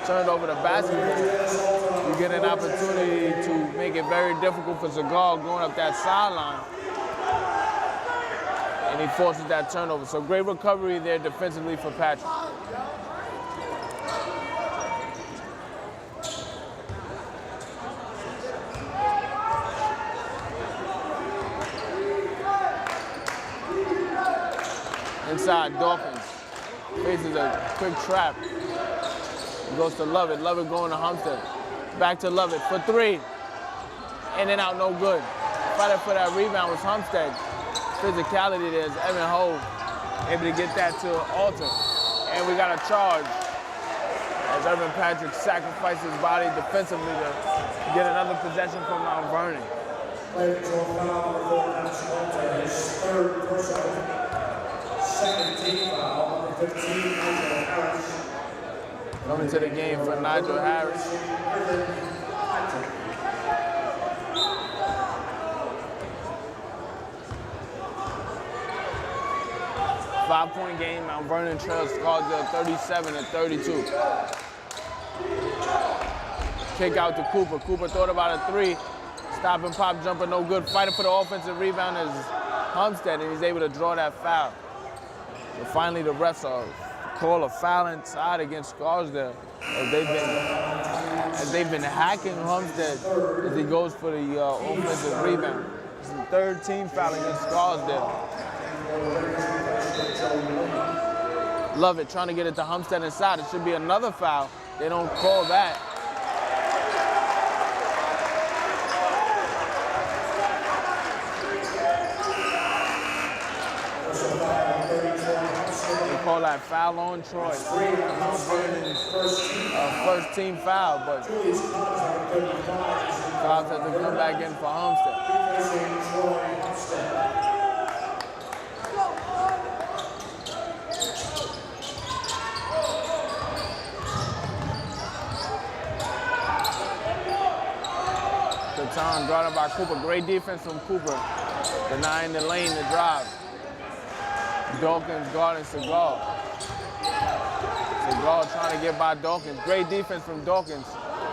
turned over the basketball, you get an opportunity to make it very difficult for Segal going up that sideline. And he forces that turnover. So great recovery there defensively for Patrick. Inside, Dawkins faces a quick trap. Goes to Lovett. Lovett going to Homestead. Back to Lovett for three. In and out, no good. Fighting for that rebound was Homestead. Physicality there is Evan Ho able to get that to alter. And we got a charge as Urban Patrick sacrificed his body defensively to get another possession from Mount Vernon. Third personal. Second team foul, number 15, Nigel Harris. Coming to the game for Nigel Harris. Five-point game, Mount Vernon trails Scarsdale 37-32. Kick out to Cooper. Cooper thought about a three. Stop and pop jumper, no good. Fighting for the offensive rebound is Homestead, and he's able to draw that foul. So finally, the refs call a foul inside against Scarsdale as they've been hacking Homestead as he goes for the offensive rebound. It's the third team foul against Scarsdale. Lovett trying to get it to Homestead inside. It should be another foul. They don't call that. Call that foul on Troy. Mount Vernon's first team foul, but Cobbs has to come back in for Homestead. Catan guarded by Cooper. Great defense from Cooper, denying the lane to drive. Dawkins guarding Segal. Segal trying to get by Dawkins. Great defense from Dawkins.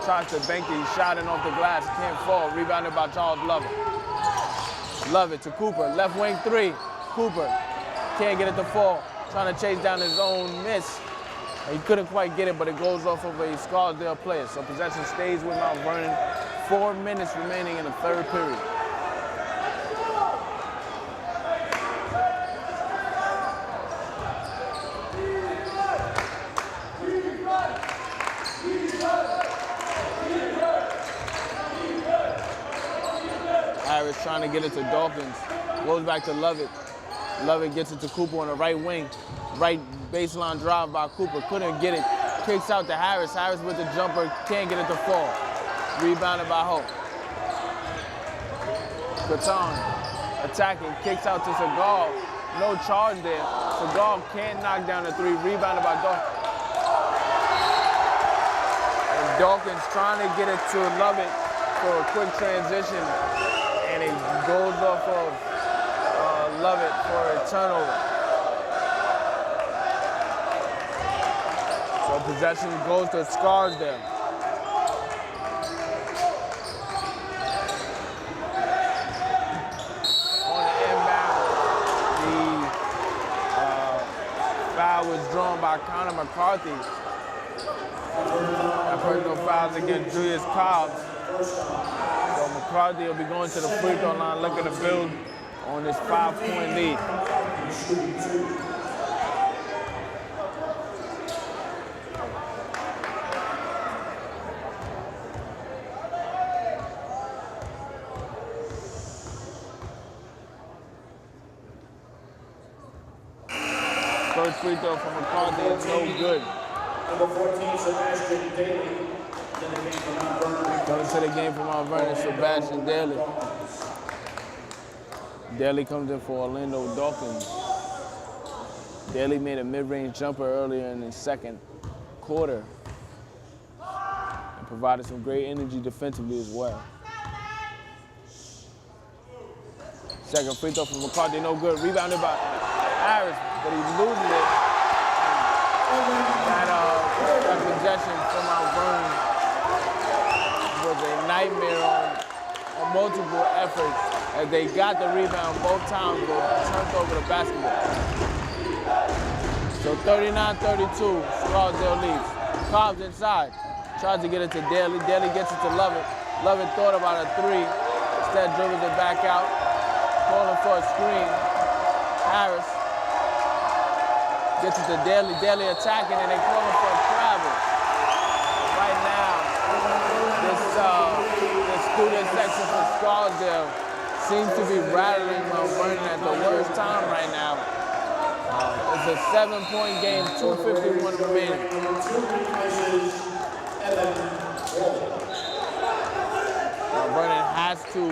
Tries to bank the shot in off the glass. Can't fall. Rebounded by Charles Lovett. Lovett to Cooper. Left wing three. Cooper can't get it to fall. Trying to chase down his own miss. He couldn't quite get it, but it goes off of a Scarsdale player. So possession stays with Mount Vernon. 4 minutes remaining in the third period. Harris trying to get it to Dawkins. Goes back to Lovett. Lovett gets it to Cooper on the right wing. Right baseline drive by Cooper. Couldn't get it. Kicks out to Harris. Harris with the jumper. Can't get it to fall. Rebounded by Hope. Catan attacking. Kicks out to Segal. No charge there. Segal can't knock down the three. Rebounded by Dawkins. And Dawkins trying to get it to Lovett for a quick transition. And it goes off of Lovett for a turnover. So possession goes to Scarsdale. On the inbound, the foul was drawn by Connor McCarthy. That personal fouls against Julius Cobbs. So McCarthy will be going to the free throw line looking to build on this 5-point lead. First free throw from McCarthy is no good. Number 14, Sebastian Daly. Coming to the game for Mount Vernon, Sebastian Daly. Daly comes in for Orlando Dawkins. Daly made a mid-range jumper earlier in the second quarter and provided some great energy defensively as well. Second free throw from McCarthy, no good. Rebounded by Harris, but he loses it. That possession for Mount Vernon was a nightmare on multiple efforts as they got the rebound both times but turned over the basketball. So 39-32, Scarsdale leads. Cobbs inside, tries to get it to Daly. Daly gets it to Lovett. Lovett thought about a three, instead dribbles it back out, calling for a screen. Harris gets it to Daly. Daly attacking and they're calling for a travel. Right now, this student section for Scarsdale seems to be rattling Mount Vernon at the worst time right now. It's a 7-point game, 2:51 remaining. Mount Vernon has to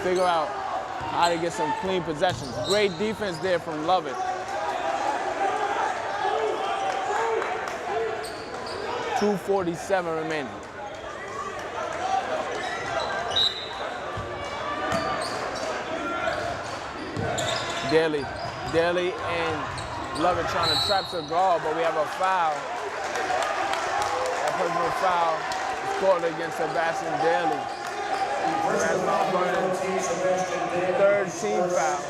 figure out how to get some clean possessions. Great defense there from Lovett. .247 remaining. Daly and Lovett trying to trap Segal, but we have a foul. That personal foul is called against Sebastian Daly. That's Mount Vernon's third team foul.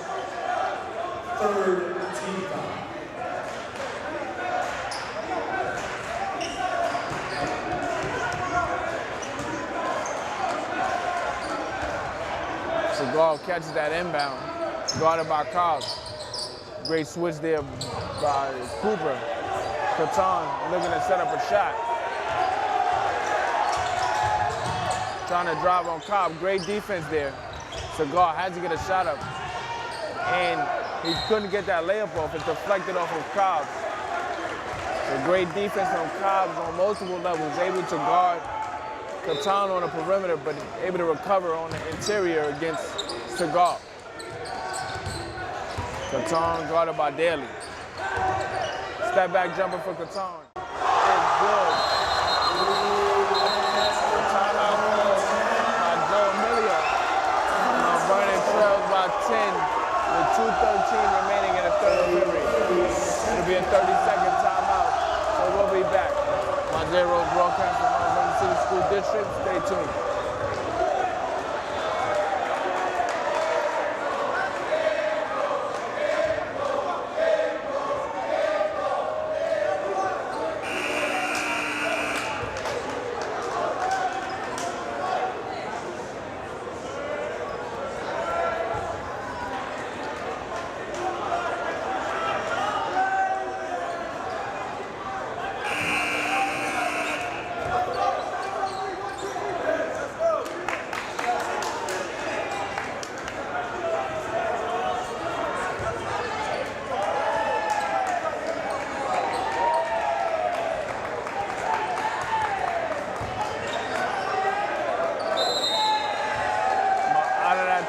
Third team foul. Segal catches that inbound, guarded by Cobbs. Great switch there by Cooper. Catan looking to set up a shot. Trying to drive on Cobb. Great defense there. Segal had to get a shot up. And he couldn't get that layup off. It deflected off of Cobbs. So great defense from Cobbs on multiple levels. Able to guard Catan on the perimeter, but able to recover on the interior against Segal. Catan guarded by Daly. Step back jumper for Catan. It's good. Timeout called by Joe Emilio. Mount Vernon trails by 10 with 2:13 remaining in the third period. It'll be a 30-second timeout, so we'll be back. My J-Rose broadcast from Mount Vernon City School District. Stay tuned.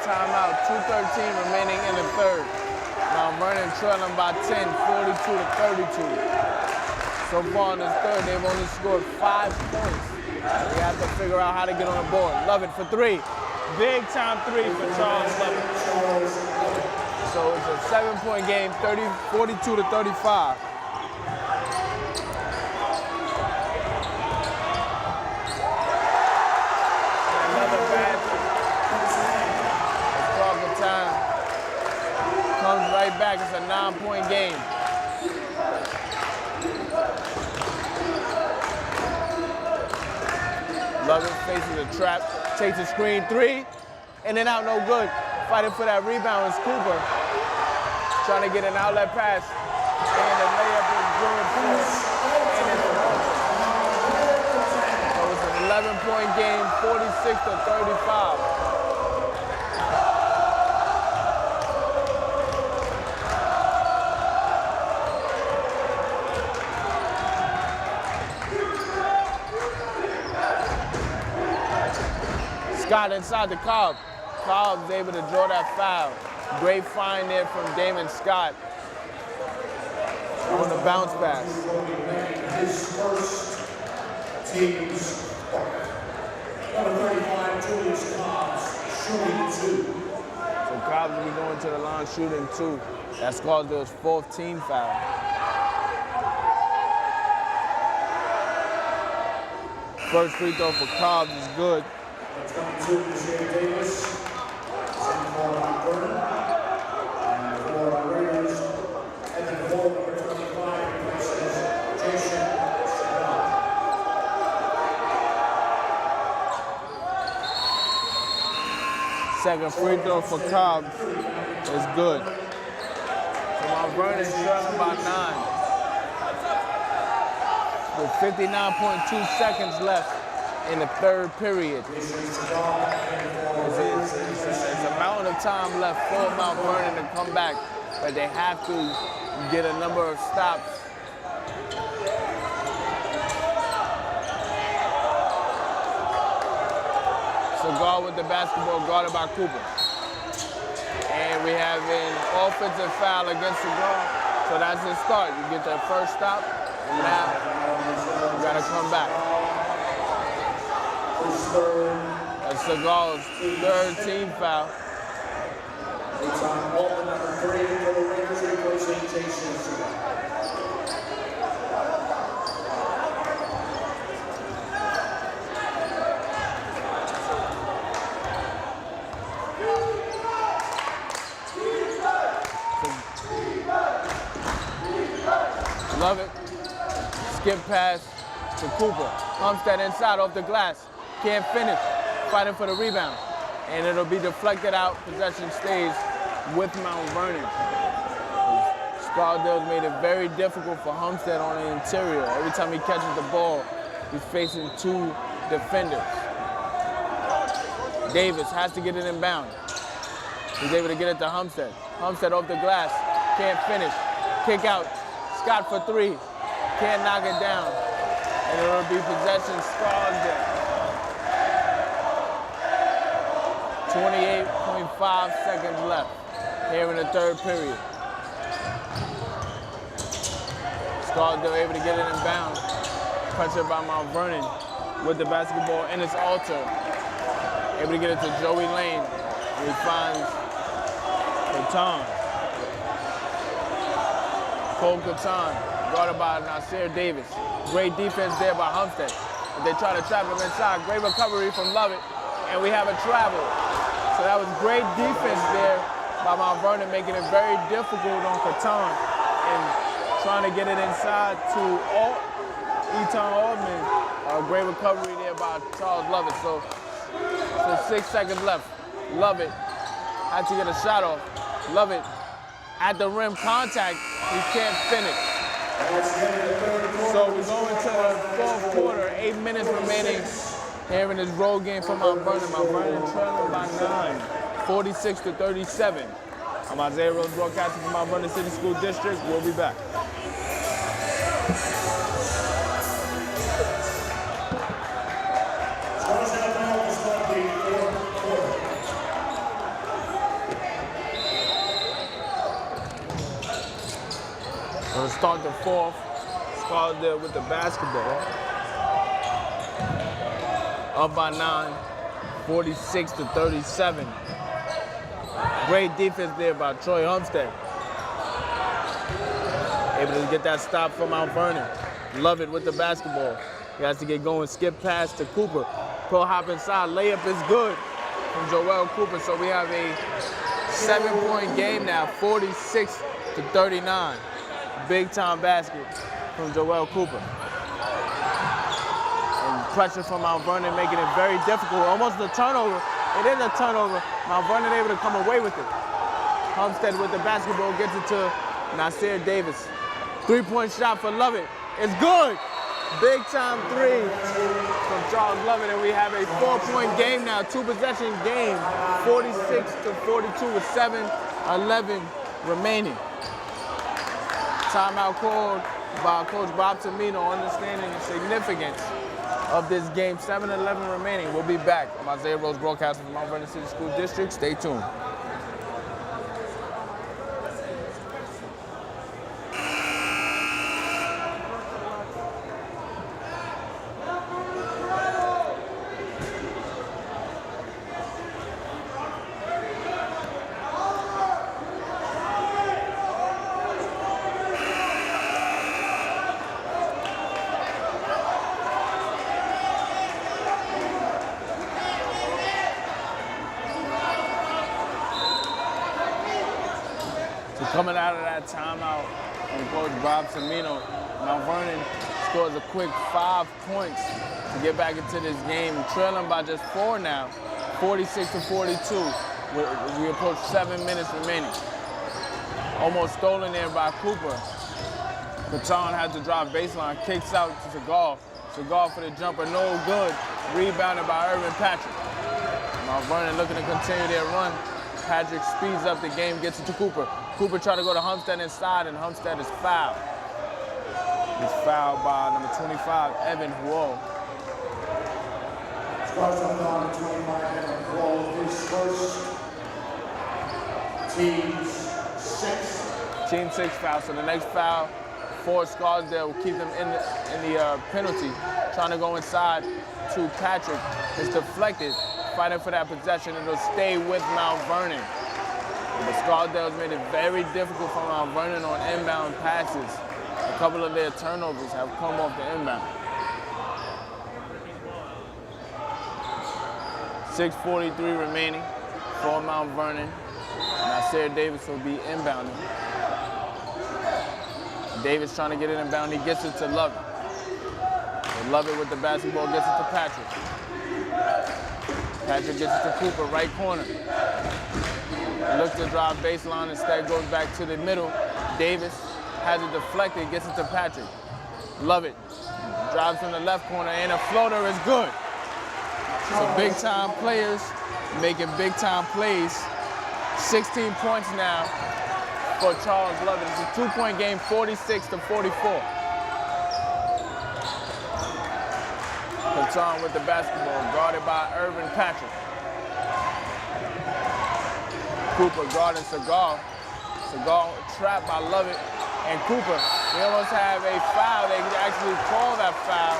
Timeout, 2:13 remaining in the third. Mount Vernon trailing by 10, 42-32. So far in this third, they've only scored 5 points. We have to figure out how to get on the board. Lovett for three. Big time three for Charles Lovett. So it's a 7-point game, 42-35. Time comes right back. It's a 9-point game. Lovett faces a trap, takes a screen three, in and out, no good. Fighting for that rebound is Cooper. Trying to get an outlet pass, and the layup is good. And it's so it's an 11-point game, 46-35. Scott inside the Cobb. Cobb's able to draw that foul. Great find there from Damon Scott on the bounce pass. His first team's number 35, Julius Cobbs, shooting 2. So Cobbs will be going to the line shooting 2. That's Scarsdale's 4th team foul. First free throw for Cobbs is good. That's coming to Mvhs Davis. And for Mount Vernon. And for Raiders. And then for number 25 replaces Jason Segal. Second free throw for Cobbs is good. So Mount Vernon's trailing by 9. With 59.2 seconds left in the third period. It's a mountain of time left for Mount Vernon to come back, but they have to get a number of stops. Segal with the basketball, guarded by Cooper. And we have an offensive foul against Segal, so that's the start. You get that first stop, and now you gotta come back. That's Segal's third team foul. It's on ball number 3 for the Raiders, replacing Jason Segal. Love it. Skip pass to Cooper. Humstead inside off the glass. Can't finish. Fighting for the rebound. And it'll be deflected out. Possession stays with Mount Vernon. Scarsdale's made it very difficult for Humstead on the interior. Every time he catches the ball, he's facing 2 defenders. Davis has to get it inbound. He's able to get it to Humstead. Humstead off the glass. Can't finish. Kick out. Scott for 3. Can't knock it down. And it'll be possession Scarsdale. 28.5 seconds left here in the third period. Scarsdale able to get it inbound. Pressure by Mount Vernon with the basketball in its altar. Able to get it to Joey Lane. And he finds Catan. Cole Catan, guarded by Nasir Davis. Great defense there by Humstead. They try to trap him inside. Great recovery from Lovett. And we have a travel. So that was great defense there by Mount Vernon, making it very difficult on Catan and trying to get it inside to Eton Altman. Great recovery there by Charles Lovett. So 6 seconds left. Lovett had to get a shot off. Lovett at the rim contact, he can't finish. So we go into the fourth quarter, 8 minutes remaining here in this road game for Mount Vernon. Mount Vernon trailing by 9, 46-37. I'm Isaiah Rose, broadcasting from Mount Vernon City School District. We'll be back. Gonna start the fourth. Scarsdale with the basketball. Up by 9, 46-37. Great defense there by Troy Humstead. Able to get that stop from Mount Vernon. Love it with the basketball. He has to get going. Skip pass to Cooper. Pro hop inside. Layup is good from Joel Cooper. So we have a 7-point game now, 46-39. Big time basket from Joel Cooper. And pressure from Mount Vernon, making it very difficult. Almost a turnover. It is a turnover. Mount Vernon able to come away with it. Humstead with the basketball gets it to Nasir Davis. 3-point shot for Lovett. It's good. Big time 3 from Charles Lovett, and we have a 4-point game now, 2-possession game, 46-42 with 7:11 remaining. Timeout called by Coach Bob Tamino, understanding the significance of this game. 7:11 remaining. We'll be back. I'm Isaiah Rose, broadcasting from Mount Vernon City School District. Stay tuned. Coming out of that timeout from Coach Bob Tamino, Mount Vernon scores a quick 5 points to get back into this game, trailing by just 4 now, 46-42. We approach 7 minutes remaining. Almost stolen there by Cooper. Catan had to drive baseline, kicks out to Seagal. Seagal for the jumper, no good. Rebounded by Irvin Patrick. Mount Vernon looking to continue their run. Patrick speeds up the game, gets it to Cooper. Cooper tried to go to Humstead inside, and Humstead is fouled. He's fouled by number 25, Evan Huo. Scarsdale number 25, Evan Huo, his first team's 6. Team 6 foul, so the next foul for Scarsdale will keep them in the penalty. Trying to go inside to Patrick. It's deflected, fighting for that possession. It'll stay with Mount Vernon. But Scarsdale's made it very difficult for Mount Vernon on inbound passes. A couple of their turnovers have come off the inbound. 6:43 remaining for Mount Vernon. Nasir Davis will be inbounding. Davis trying to get it inbound. He gets it to Lovett. Lovett with the basketball gets it to Patrick. Patrick gets it to Cooper, right corner. Looks to drive baseline, instead goes back to the middle. Davis has it deflected, gets it to Patrick. Lovett drives from the left corner, and a floater is good. So big time players making big time plays. 16 points now for Charles Lovett. It's a 2-point game, 46-44. Catan with the basketball, guarded by Irvin Patrick. Cooper guarding Seagal. Seagal trapped by Lovett and Cooper. They almost have a foul. They can actually call that foul.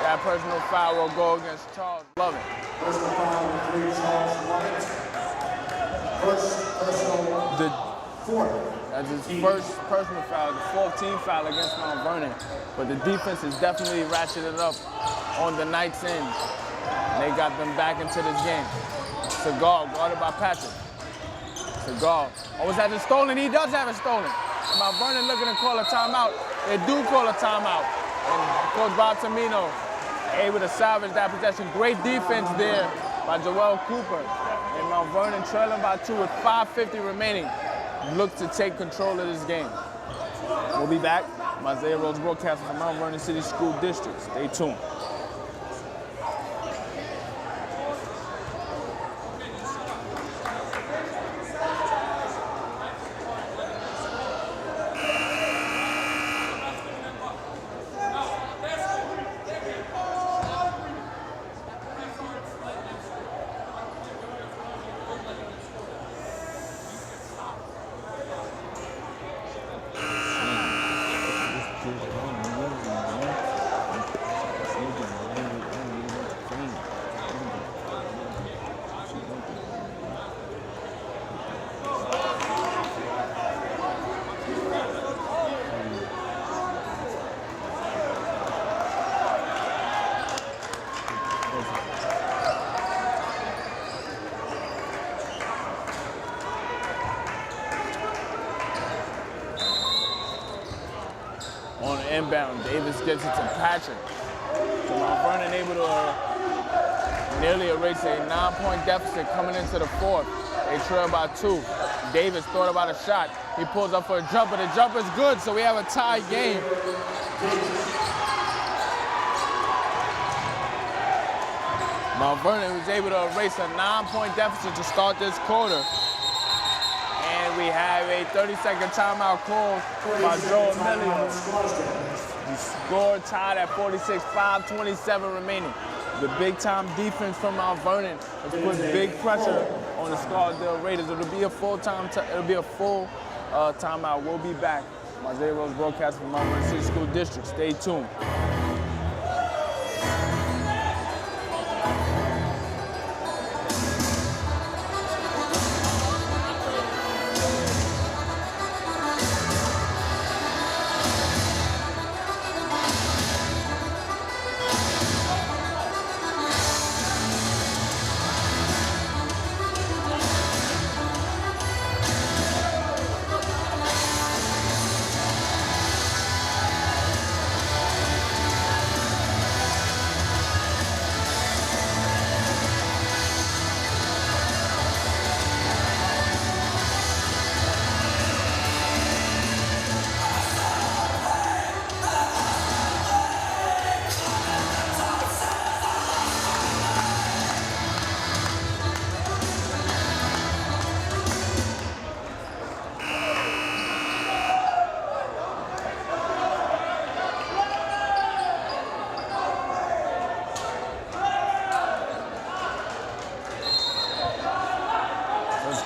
That personal foul will go against Charles Lovett. Personal foul with 3, Charles Lovett. First personal, fourth. That's his first personal foul, the 4th team foul against Mount Vernon. But the defense is definitely ratcheted up on the night's end. They got them back into this game. Seagal guarded by Patrick. Seagal almost has it stolen. He does have it stolen. Mount Vernon looking to call a timeout. They do call a timeout. And Coach Bob Tamino able to salvage that possession. Great defense there by Joel Cooper. And Mount Vernon trailing by 2 with 5:50 remaining. Look to take control of this game. We'll be back. Isaiah Rhodes broadcasting from Mount Vernon City School District. Stay tuned. On the inbound, Davis gets it to Patrick. So Mount Vernon able to nearly erase a 9-point deficit coming into the 4th. They trail by 2. Davis thought about a shot. He pulls up for a jumper. The jumper's good, so we have a tie game. Mount Vernon was able to erase a 9-point deficit to start this quarter. And we have a 30-second timeout called by Joe Emilio. The score tied at 46, 5:27 remaining. The big-time defense from Mount Vernon has put big pressure on the Scarsdale Raiders. It'll be a full timeout. We'll be back. Isaiah Rhodes broadcasting from Mount Vernon City School District. Stay tuned.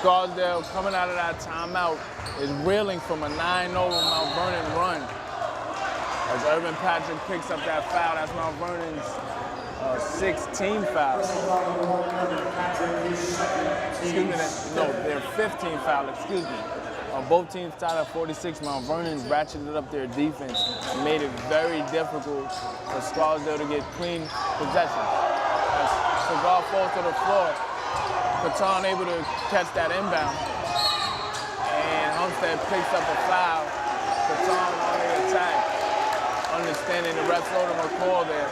Scarsdale, coming out of that timeout, is reeling from a 9-0 Mount Vernon run. As Urban Patrick picks up that foul, that's Mount Vernon's 16 foul. Excuse me, their 15 foul, excuse me. Both teams tied at 46. Mount Vernon's ratcheted up their defense and made it very difficult for Scarsdale to get clean possession. As Cigar falls to the floor, Catan able to catch that inbound. And Homestead picks up a foul. Catan on the attack. Understanding the refs owed him a call there.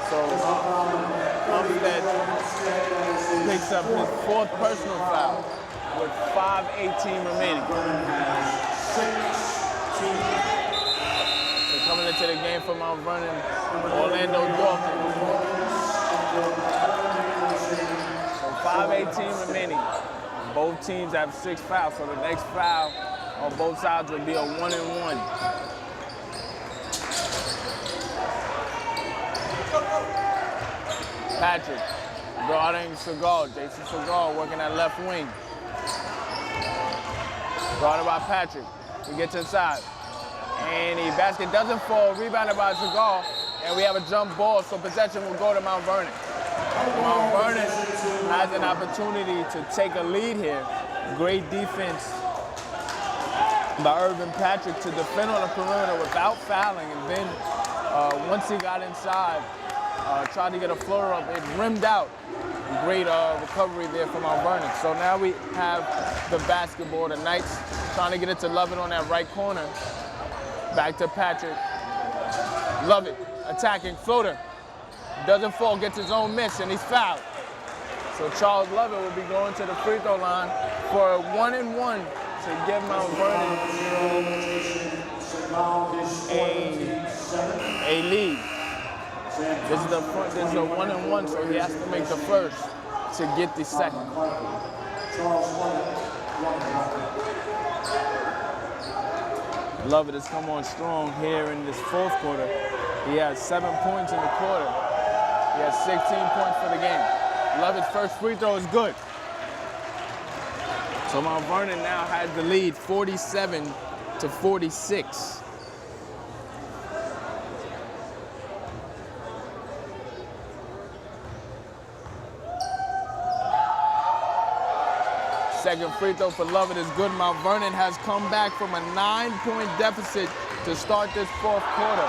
So Homestead picks up his 4th personal foul with 5:18 remaining. So coming into the game for Mount Vernon, Orlando Dolphins. So 5:18 remaining. Both teams have 6 fouls, so the next foul on both sides will be a 1-and-1. Patrick guarding Segal. Jason Segal working at left wing. Guarded by Patrick. He gets inside. And the basket doesn't fall. Rebounded by Segal. And we have a jump ball, so possession will go to Mount Vernon. Mount Vernon has an opportunity to take a lead here. Great defense by Urban Patrick to defend on the perimeter without fouling. And then once he got inside, tried to get a floater up, it rimmed out. Great recovery there from Mount Vernon. So now we have the basketball. The Knights trying to get it to Lovett on that right corner. Back to Patrick. Lovett attacking, floater. Doesn't fall, gets his own miss, and he's fouled. So Charles Lovett will be going to the free throw line for a 1-and-1 to give Mount Vernon a lead. This is a 1-and-1, so he has to make the first to get the second. Lovett has come on strong here in this 4th quarter. He has 7 points in the quarter. He has 16 points for the game. Lovett's first free throw is good. So Mount Vernon now has the lead, 47-46. Second free throw for Lovett is good. Mount Vernon has come back from a 9-point deficit to start this 4th quarter.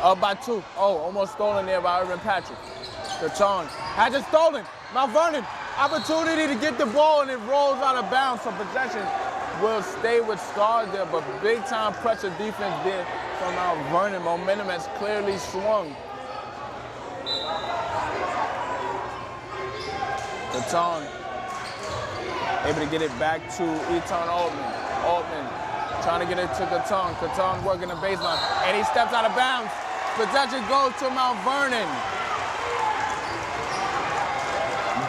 Up by 2. Oh, almost stolen there by Urban Patrick. Catan has it stolen. Mount Vernon, opportunity to get the ball, and it rolls out of bounds. So possession will stay with Scarsdale, but big time pressure defense there from Mount Vernon. Momentum has clearly swung. Catan able to get it back to Eton Altman. Altman trying to get it to Catan. Catan working the baseline, and he steps out of bounds. Possession goes to Mount Vernon.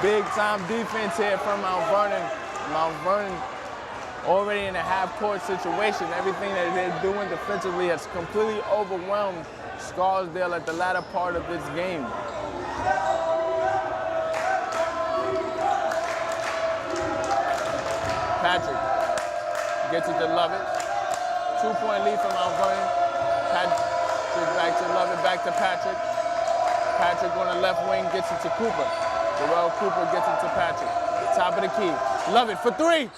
Big time defense here from Mount Vernon. Mount Vernon already in a half-court situation. Everything that they're doing defensively has completely overwhelmed Scarsdale at the latter part of this game. Patrick gets it to Lovett. 2-point lead for Mount Vernon. Patrick back to Lovett, back to Patrick. Patrick on the left wing gets it to Cooper. Darrell Cooper gets it to Patrick. Top of the key. Lovett for 3.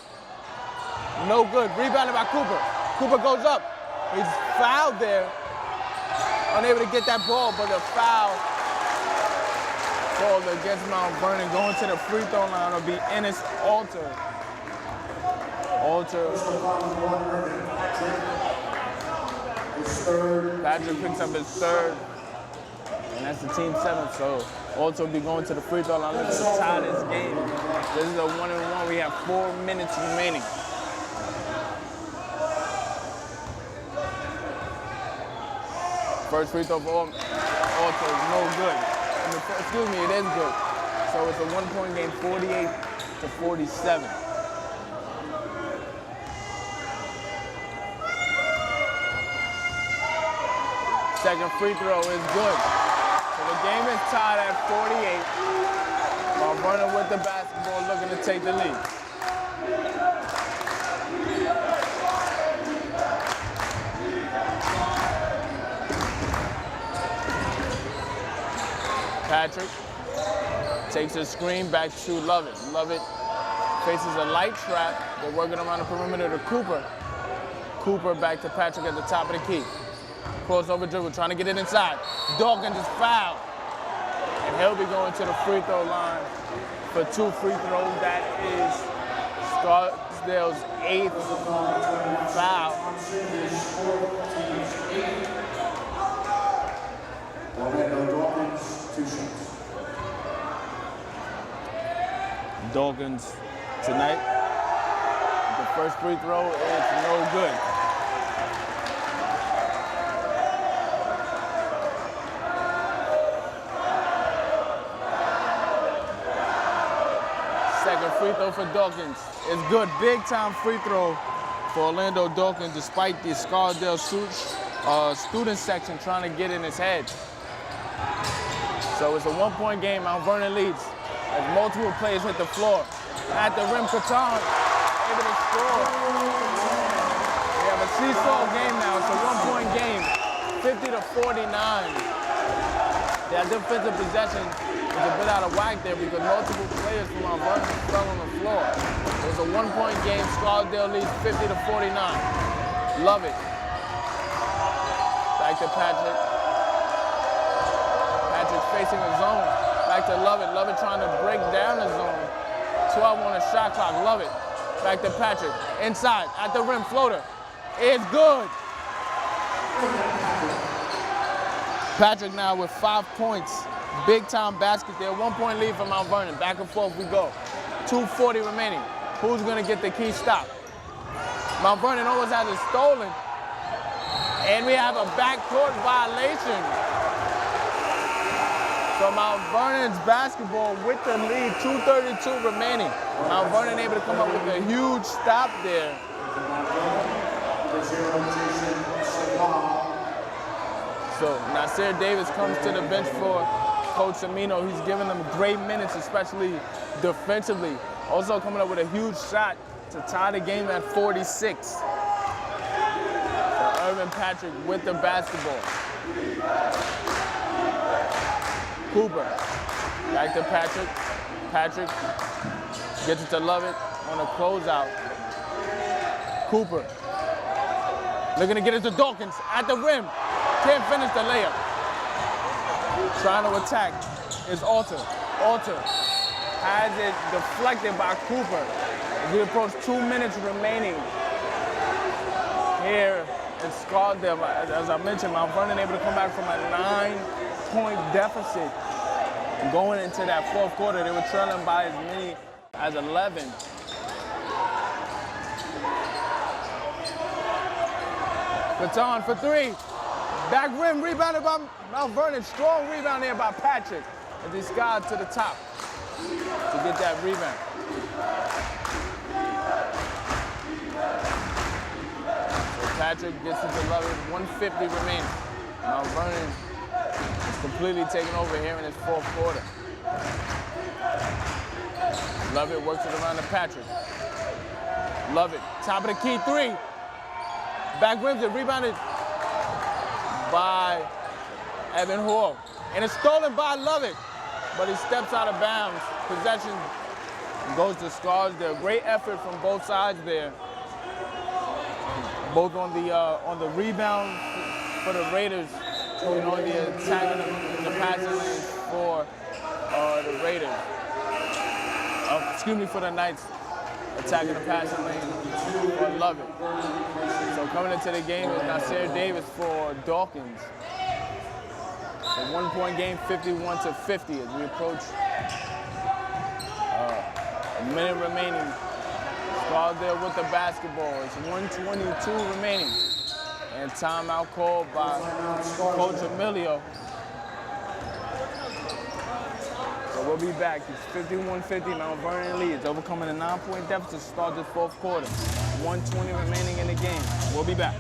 No good. Rebounded by Cooper. Cooper goes up. He's fouled there. Unable to get that ball, but the foul called against Mount Vernon. Going to the free throw line will be Ennis Alter. Patrick picks up his 3rd, and that's the team 7th. So Alter will be going to the free throw line. Looking to tie this game. This is a 1-and-1. We have 4 minutes remaining. First free throw for Alter is no good. Excuse me, it is good. So it's a 1-point game, 48-47. Second free throw is good. So the game is tied at 48. Mount Vernon with the basketball looking to take the lead. Patrick takes a screen back to Lovett. Lovett faces a light trap. They're working around the perimeter to Cooper. Cooper back to Patrick at the top of the key. Crossover dribble, trying to get it inside. Dawkins is fouled. And he'll be going to the free throw line for 2 free throws. That is Scarsdale's 8th foul. Dawkins tonight, the first free throw is no good. Second free throw for Dawkins is good. Big time free throw for Orlando Dawkins, despite the Scarsdale student section trying to get in his head. So it's a 1-point game. Mount Vernon leads as multiple players hit the floor. At the rim, Catan able to score. We have a seesaw game now. It's a 1-point game, 50-49. That defensive possession is a bit out of whack there because multiple players from Mount Vernon fell on the floor. It was a 1-point game. Scarsdale leads 50-49. Love it. Back to Patrick. Patrick facing a zone. Back to Lovett. Lovett trying to break down the zone. 12 on the shot clock. Lovett. Back to Patrick. Inside. At the rim. Floater. It's good. Patrick now with 5 points. Big time basket there. 1-point lead for Mount Vernon. Back and forth we go. 2:40 remaining. Who's going to get the key stop? Mount Vernon always has it stolen. And we have a backcourt violation. So Mount Vernon's basketball with the lead, 2:32 remaining. Mount Vernon able to come up with a huge stop there. So Nasir Davis comes to the bench for Coach Amino. He's giving them great minutes, especially defensively. Also coming up with a huge shot to tie the game at 46. So Irvin Patrick with the basketball. Cooper, back to Patrick. Patrick gets it to Lovett on a closeout. Cooper, looking to get it to Dawkins at the rim. Can't finish the layup. Trying to attack is Alter. Alter has it deflected by Cooper. As we approach 2 minutes remaining here in Scarsdale. As I mentioned, Mount Vernon able to come back from a 9-point deficit. Going into that fourth quarter, they were trailing by as many as 11. Catan for 3. Back rim, rebounded by Mount Vernon. Strong rebound there by Patrick. As he skied to the top to get that rebound. So Patrick gets it to Lovett, 150 remaining. Mount Vernon is completely taking over here in his fourth quarter. Lovett works it around to Patrick. Lovett, top of the key, 3. Back rims it, rebounded by Evan Hall. And it's stolen by Lovett, but he steps out of bounds. Possession goes to Scarsdale. Great effort from both sides there. Both on the rebound for the Raiders and on the attack in the passing lanes for the Raiders. Excuse me, for the Knights. Attacking the passing lane for Lovett. So coming into the game is Nasir Davis for Dawkins. A 1-point game, 51-50 as we approach a minute remaining. Scarsdale with the basketball. It's 1:22 remaining. And timeout called by Coach Emilio. So we'll be back. It's 51-50. Mount Vernon leads, overcoming a 9-point deficit to start this fourth quarter. 1:20 remaining in the game. We'll be back.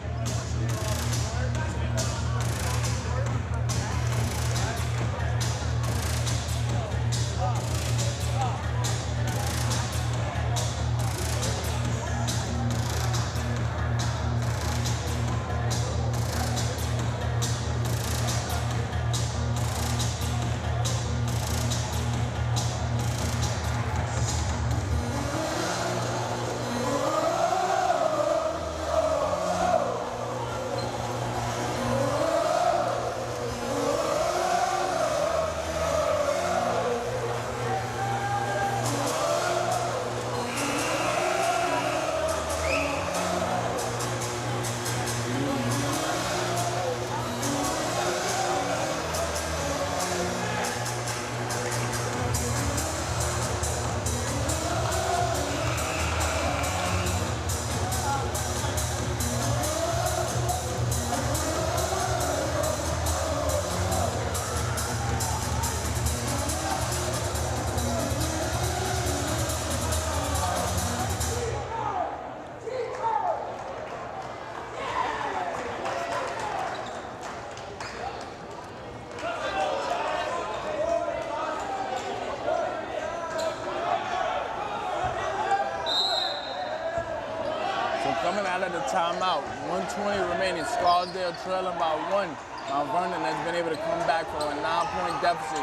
out of the timeout. 1:20 remaining. Scarsdale trailing by 1. Mount Vernon has been able to come back from a 9-point deficit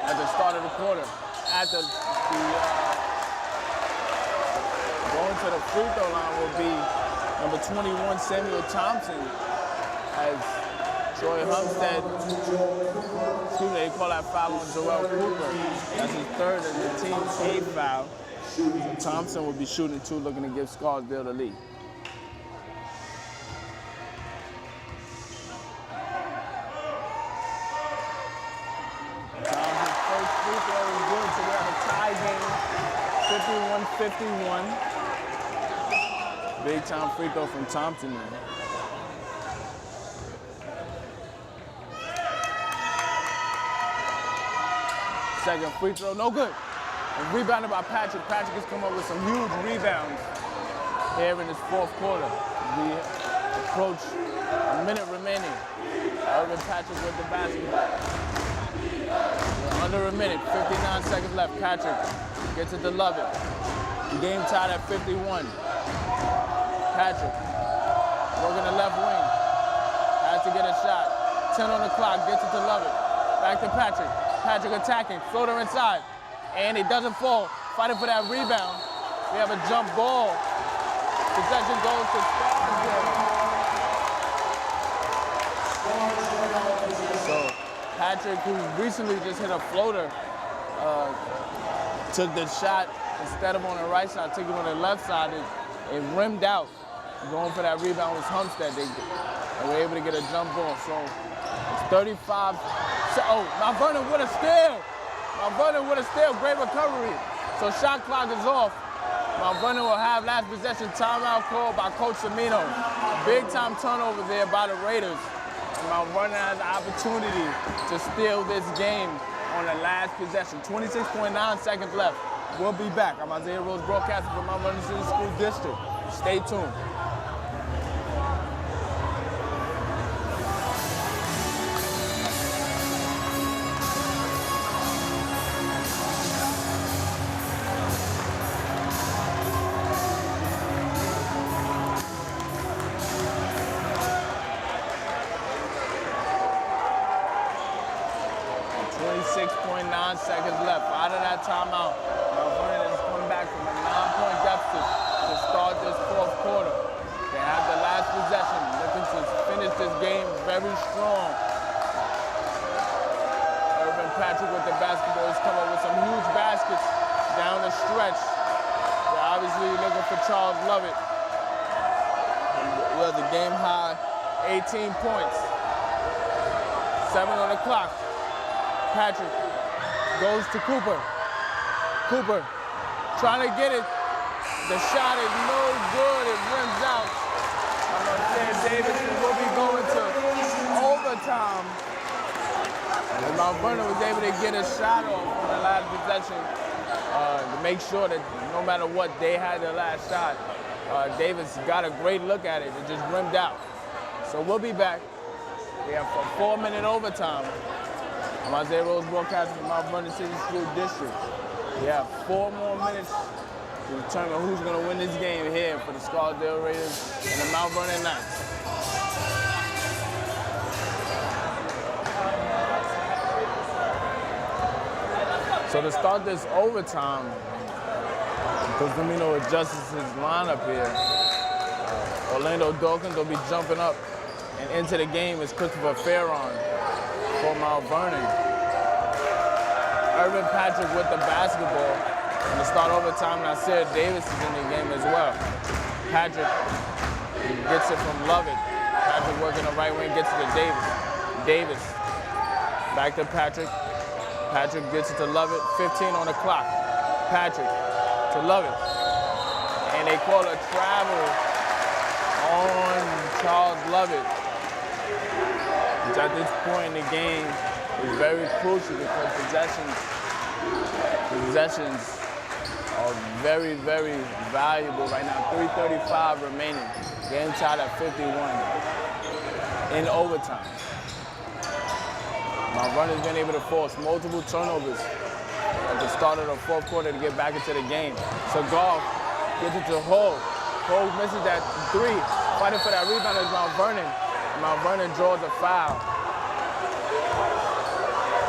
at the start of the quarter. After going to the free throw line will be number 21, Samuel Thompson, as Troy Humstead, they call that foul on Joel Cooper. That's his third and the team's 8th foul. So Thompson will be shooting 2, looking to give Scarsdale the lead. Thompson's first free throw is good, so we have a tie game, 51-51. Big time free throw from Thompson now. Second free throw, no good. And rebounded by Patrick. Patrick has come up with some huge rebounds here in this 4th quarter. We approach a minute remaining. Irvin Patrick with the basketball. We're under a minute, 59 seconds left. Patrick gets it to Lovett. Game tied at 51. Patrick working the left wing. Has to get a shot. 10 on the clock, gets it to Lovett. Back to Patrick. Patrick attacking, floater inside. And it doesn't fall, fighting for that rebound. We have a jump ball. Possession goes to Scarsdale. So Patrick, who recently just hit a floater, took the shot, instead of on the right side, took it on the left side. It rimmed out. Going for that rebound was Humstead. They were able to get a jump ball. So it's 35. Oh, Mount Vernon with a steal. Mount Vernon with a steal, great recovery. So shot clock is off. Mount Vernon will have last possession timeout called by Coach Semino. Big time turnover there by the Raiders. And Mount Vernon has the opportunity to steal this game on the last possession. 26.9 seconds left. We'll be back. I'm Isaiah Rose, broadcasting from Mount Vernon City School District. Stay tuned. Seconds left. Out of that timeout, Mount Vernon has come back from a 9-point deficit to start this 4th quarter. They have the last possession, looking to finish this game very strong. Irvin Patrick with the basketball. He's come up with some huge baskets down the stretch. They're obviously looking for Charles Lovett. He has a game high, 18 points. 7 on the clock. Patrick goes to Cooper. Cooper trying to get it. The shot is no good. It rims out. I'm going to say Davis will be going to overtime. And Mount Vernon was able to get a shot off on the last possession to make sure that no matter what, they had the last shot. Davis got a great look at it. It just rimmed out. So we'll be back. We have a 4-minute overtime. I'm Isaiah Rose, broadcasting from Mount Vernon City School District. We have 4 more minutes to determine who's going to win this game here for the Scarsdale Raiders and the Mount Vernon Knights. So to start this overtime, because Domino adjusts his lineup here, Orlando Dawkins will be jumping up, and into the game is Christopher Farron for Mount Vernon. Irvin Patrick with the basketball. And to start overtime, Nasir Davis is in the game as well. Patrick gets it from Lovett. Patrick working the right wing, gets it to Davis. Davis back to Patrick. Patrick gets it to Lovett. 15 on the clock. Patrick to Lovett. And they call a travel on Charles Lovett, which at this point in the game is very crucial because possessions are very, very valuable right now. 3:35 remaining. Game tied at 51 in overtime. Mount Vernon's been able to force multiple turnovers at the start of the 4th quarter to get back into the game. So Goff gets it to Hall. Cole misses that three. Fighting for that rebound is Mount Vernon. Mount Vernon draws a foul.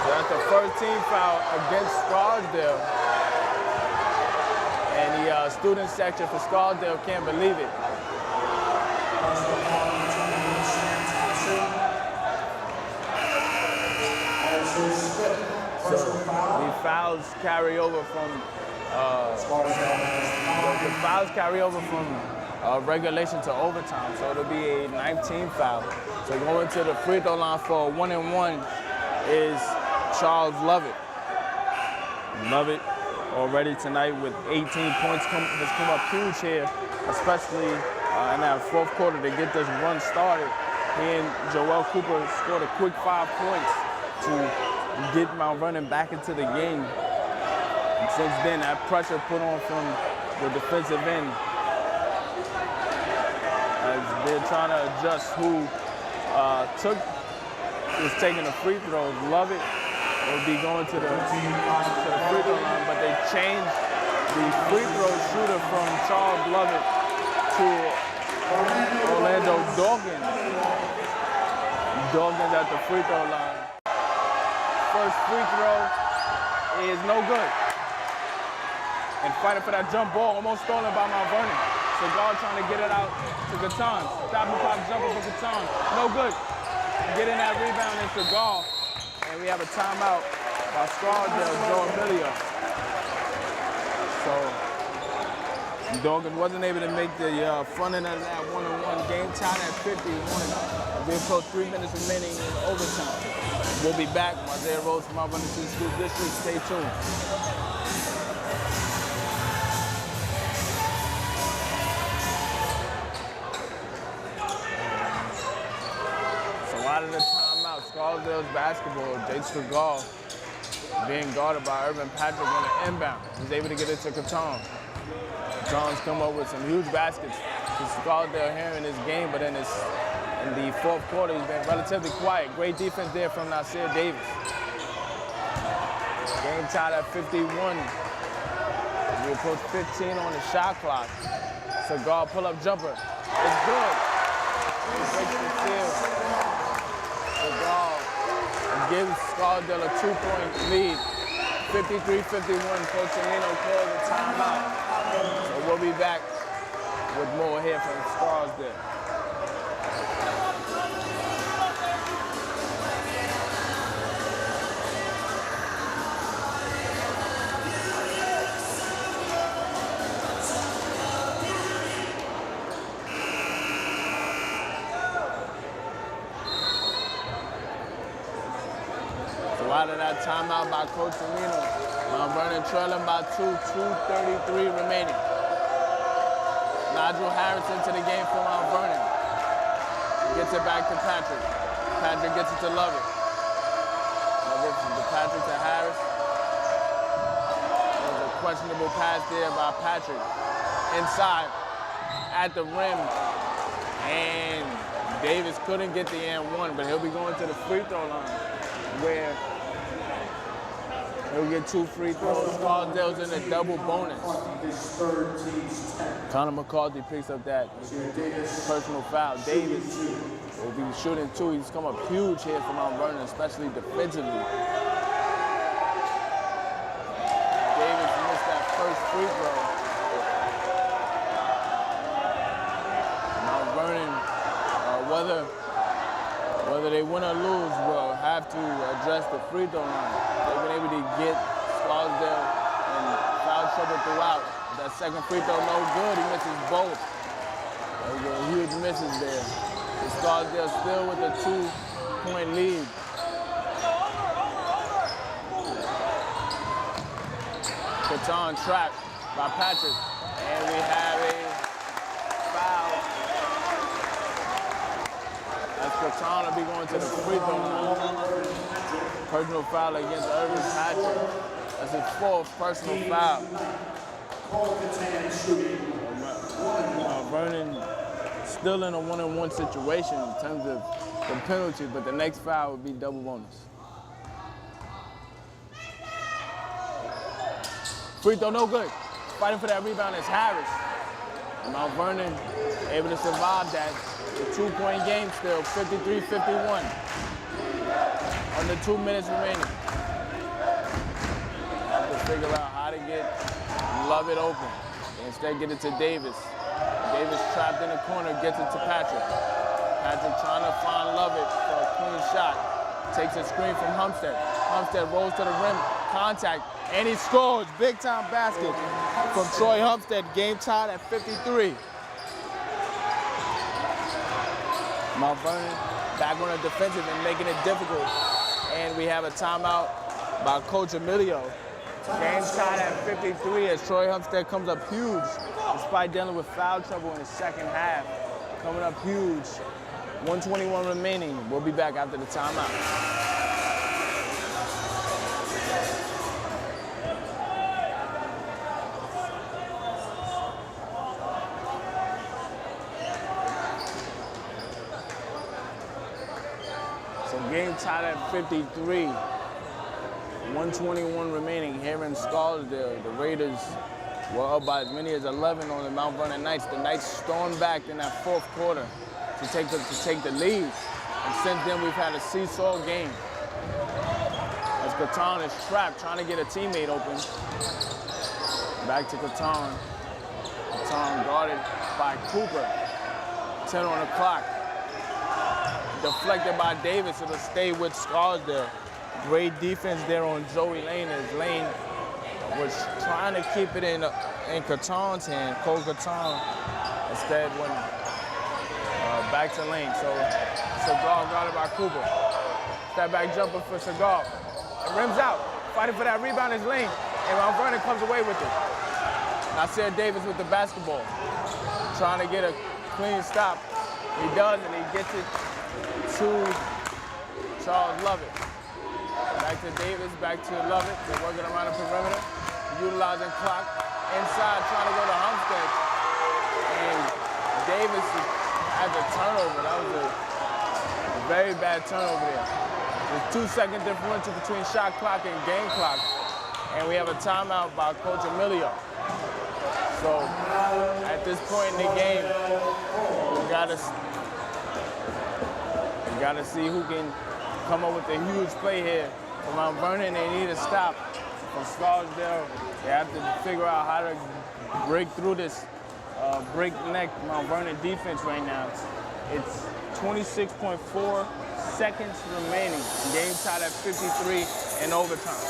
So that's the first team foul against Scarsdale. And the student section for Scarsdale can't believe it. So the fouls carry over from regulation to overtime. So it'll be a 19 foul. So going to the free throw line for a 1-and-1 is Charles Lovett. Lovett already tonight with 18 points has come up huge here, especially in that fourth quarter to get this run started. He and Joel Cooper scored a quick 5 points to get Mount Vernon back into the game. And since then, that pressure put on from the defensive end as they're trying to adjust who is taking the free throws. Lovett will be going to the free throw line, but they changed the free throw shooter from Charles Lovett to Orlando Dawkins. Dawkins at the free throw line. First free throw is no good. And fighting for that jump ball, almost stolen by Mount Vernon. Segal trying to get it out to Catan. Stop and pop jumper for Catan. No good. Getting that rebound is Segal. And we have a timeout by Scarsdale, Joe Emilio. So Dawkins wasn't able to make the front end of that 1-on-1. Game tied at 51. We approach 3 minutes remaining in overtime. We'll be back. Isaiah Rose from Mount Vernon City School District. Stay tuned. So out of the timeout, Scarsdale's basketball, Jake Segal being guarded by Urban Patrick on the inbound. He's able to get it to Catan. Catan's come up with some huge baskets for Scarsdale here in this game, but in the fourth quarter, he's been relatively quiet. Great defense there from Nasir Davis. Game tied at 51. We approach 15 on the shot clock. Segal pull-up jumper. It's good. He breaks the seal. Segal gives Scarsdale a 2-point lead. 53-51. Coach Cimino calls a timeout. So we'll be back with more here from Scarsdale. Out of that timeout by Coach Cimino. Mount Vernon trailing by 2:33 remaining. Nigel Harris into the game for Mount Vernon. Gets it back to Patrick. Patrick gets it to Lovett. Lovett to Patrick to Harris. There's a questionable pass there by Patrick. Inside at the rim. And Davis couldn't get the and one, but he'll be going to the free throw line where he'll get 2 free throws. Scarsdale's in a double bonus. Connor McCarthy picks up that personal foul. Davis will be shooting 2. He's come up huge here for Mount Vernon, especially defensively. Davis missed that first free throw. Mount Vernon, whether they win or lose, will have to address the free throw line. They've been able to get Scarsdale in foul trouble throughout. That second free throw, no good. He misses both. Those are huge misses there. And Scarsdale still with a 2-point lead. Catan trapped by Patrick. And we have a foul. As Catan will be going to the free throw line. Personal foul against Urban Patrick. That's his 4th personal foul. Vernon still in a 1-on-1 situation in terms of the penalty, but the next foul would be double bonus. Free throw, no good. Fighting for that rebound is Harris. Mount Vernon able to survive that. The 2-point game still, 53-51. Under 2 minutes remaining. Have to figure out how to get Lovett open. Instead, get it to Davis. Davis trapped in the corner, gets it to Patrick. Patrick trying to find Lovett for a clean shot. Takes a screen from Humstead. Humstead rolls to the rim, contact, and he scores. Big time basket from Troy Humstead. Game tied at 53. Mount Vernon back on the defensive and making it difficult. And we have a timeout by Coach Emilio. Game tied at 53 as Troy Humstead comes up huge despite dealing with foul trouble in the second half. Coming up huge. 1:21 remaining. We'll be back after the timeout. So game tied at 53. 1:21 remaining here in Scarsdale. The Raiders were up by as many as 11 on the Mount Vernon Knights. The Knights stormed back in that fourth quarter to take the lead. And since then, we've had a seesaw game. As Catan is trapped, trying to get a teammate open. Back to Catan. Catan guarded by Cooper. 10 on the clock. Deflected by Davis, it'll stay with Scarsdale. Great defense there on Joey Lane as Lane was trying to keep it in Catan's hand, Cole Catan. Instead went back to Lane. So Segal guarded by Cooper. Step back jumper for Segal. Rims out, fighting for that rebound is Lane. And Mount Vernon comes away with it. Nasir Davis with the basketball. Trying to get a clean stop. He does, and he gets it to Charles Lovett. Back to Davis, back to Lovett. They're working around the perimeter, utilizing clock. Inside, trying to go to Humstead. And Davis has a turnover. That was a very bad turnover there. There's 2-second differential between shot clock and game clock. And we have a timeout by Coach Emilio. So at this point in the game, we gotta see who can come up with a huge play here. For Mount Vernon, they need a stop. From Scarsdale, they have to figure out how to break through this breakneck Mount Vernon defense right now. It's 26.4 seconds remaining. Game tied at 53 in overtime.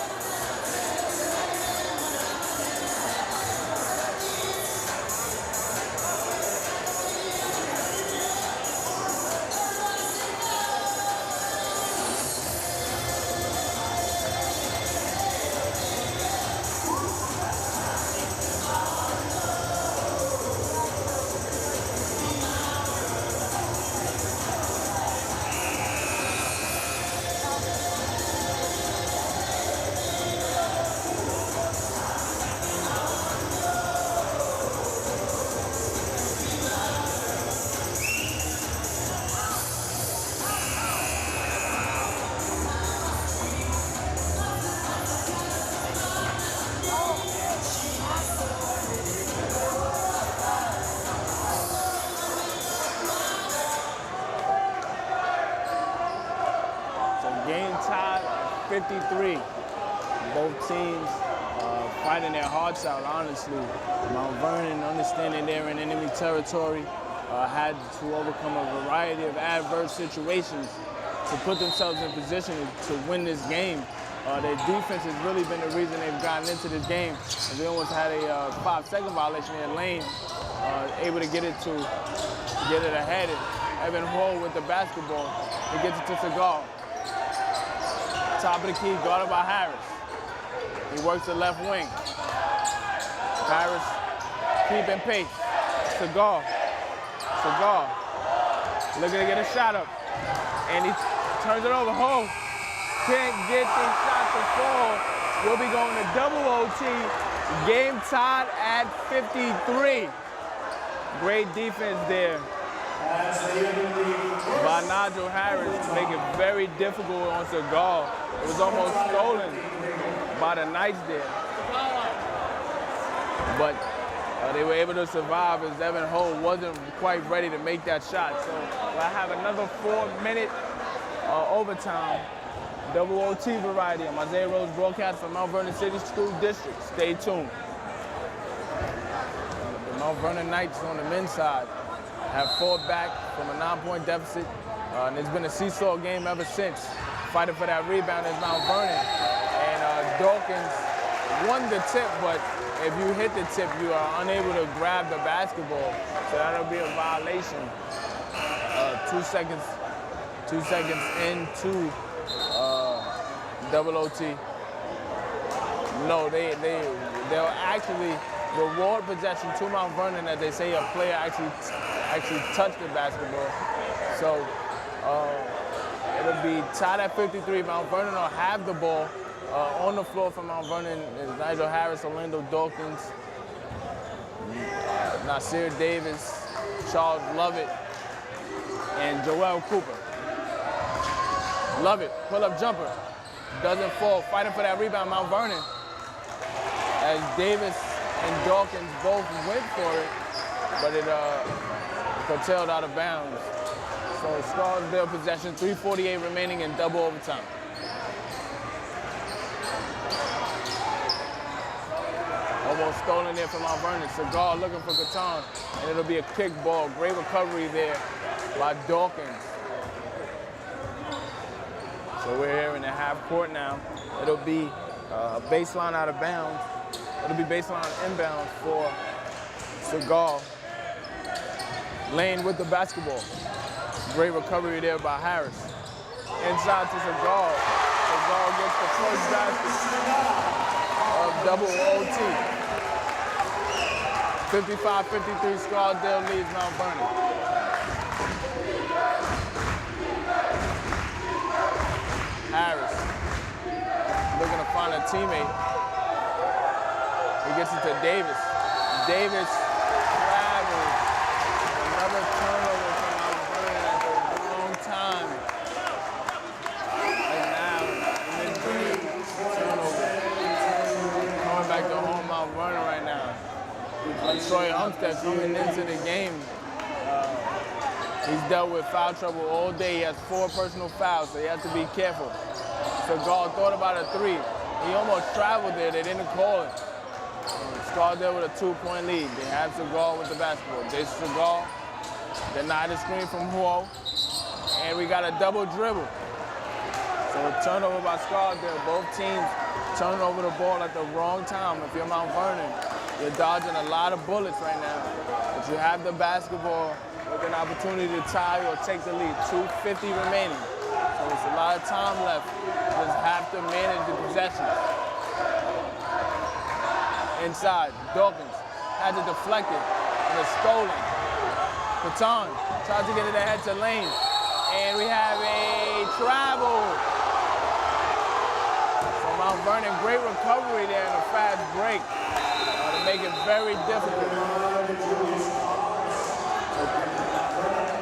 Game tied at 53. Both teams fighting their hearts out, honestly. Mount Vernon, understanding they're in enemy territory, had to overcome a variety of adverse situations to put themselves in position to win this game. Their defense has really been the reason they've gotten into this game. And they almost had a 5-second violation in Lane, able to get it ahead. Evan Hall with the basketball. He gets it to Segal. Top of the key, guarded by Harris. He works the left wing. Harris keeping pace. Segal looking to get a shot up. And he turns it over. Hall can't get the shot to fall. We'll be going to double OT. Game tied at 53. Great defense there by Nigel Harris to make it very difficult on Segal. It was almost stolen by the Knights there. But They were able to survive as Evan Ho wasn't quite ready to make that shot. So I have another 4-minute overtime, double OT variety on Isaiah Rose broadcast from Mount Vernon City School District. Stay tuned. The Mount Vernon Knights on the men's side have fought back from a 9-point deficit. And it's been a seesaw game ever since. Fighting for that rebound is Mount Vernon. And Dawkins won the tip, but if you hit the tip, you are unable to grab the basketball. So that'll be a violation. 2 seconds into double OT. No, they'll actually reward possession to Mount Vernon as they say a player actually touched the basketball. So it'll be tied at 53. Mount Vernon will have the ball. On the floor for Mount Vernon is Nigel Harris, Orlando Dawkins, Nasir Davis, Charles Lovett, and Joel Cooper. Lovett, pull-up jumper, doesn't fall. Fighting for that rebound, Mount Vernon, as Davis and Dawkins both went for it, but it curtailed out of bounds. So Scarsdale possession, 3:48 remaining in double overtime. Almost stolen there from Mount Vernon. Segal looking for Catan, and it'll be a kick ball. Great recovery there by Dawkins. So we're here in the half court now. It'll be baseline out of bounds. It'll be baseline inbounds for Segal. Lane with the basketball. Great recovery there by Harris. Inside to Segal. Segal gets the first basket of double OT. 55-53, Scarsdale leads Mount Vernon. Harris looking to find a teammate. He gets it to Davis. Davis travels. Another turnover from Mount Vernon at the wrong time. And now, mid-game turnover. Coming back to home Mount Vernon right now. Troy Umstead coming into the game. He's dealt with foul trouble all day. He has 4 personal fouls, so he has to be careful. Segal thought about a 3. He almost traveled there. They didn't call it. Scarsdale with a 2-point lead. They have Segal with the basketball. Jason Segal denied the screen from Huo. And we got a double dribble. So a turnover by Scarsdale. Both teams turning over the ball at the wrong time. If you're Mount Vernon, you're dodging a lot of bullets right now. But you have the basketball with an opportunity to tie or take the lead. 2:50 remaining. So it's a lot of time left. You just have to manage the possession. Inside, Dawkins has it deflected and it's stolen. Catan tries to get it ahead to Lane. And we have a travel. So Mount Vernon, great recovery there in a fast break. To make it very difficult.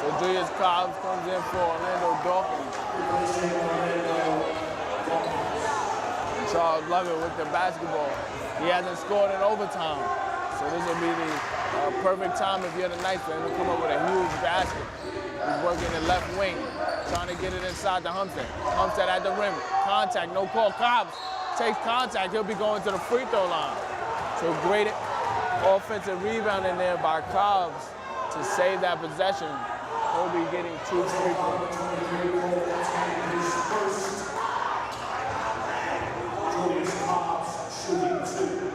So Julius Cobbs comes in for Orlando Dawkins. And Charles Lovett with the basketball. He hasn't scored in overtime. So this will be the perfect time if you're the Knights for him to come up with a huge basket. He's working the left wing, trying to get it inside to Humstead. Humstead at the rim. Contact, no call. Cobbs takes contact. He'll be going to the free throw line. So great offensive rebound in there by Cobbs to save that possession. He'll be getting 2 free throws. Julius Cobbs shooting 2.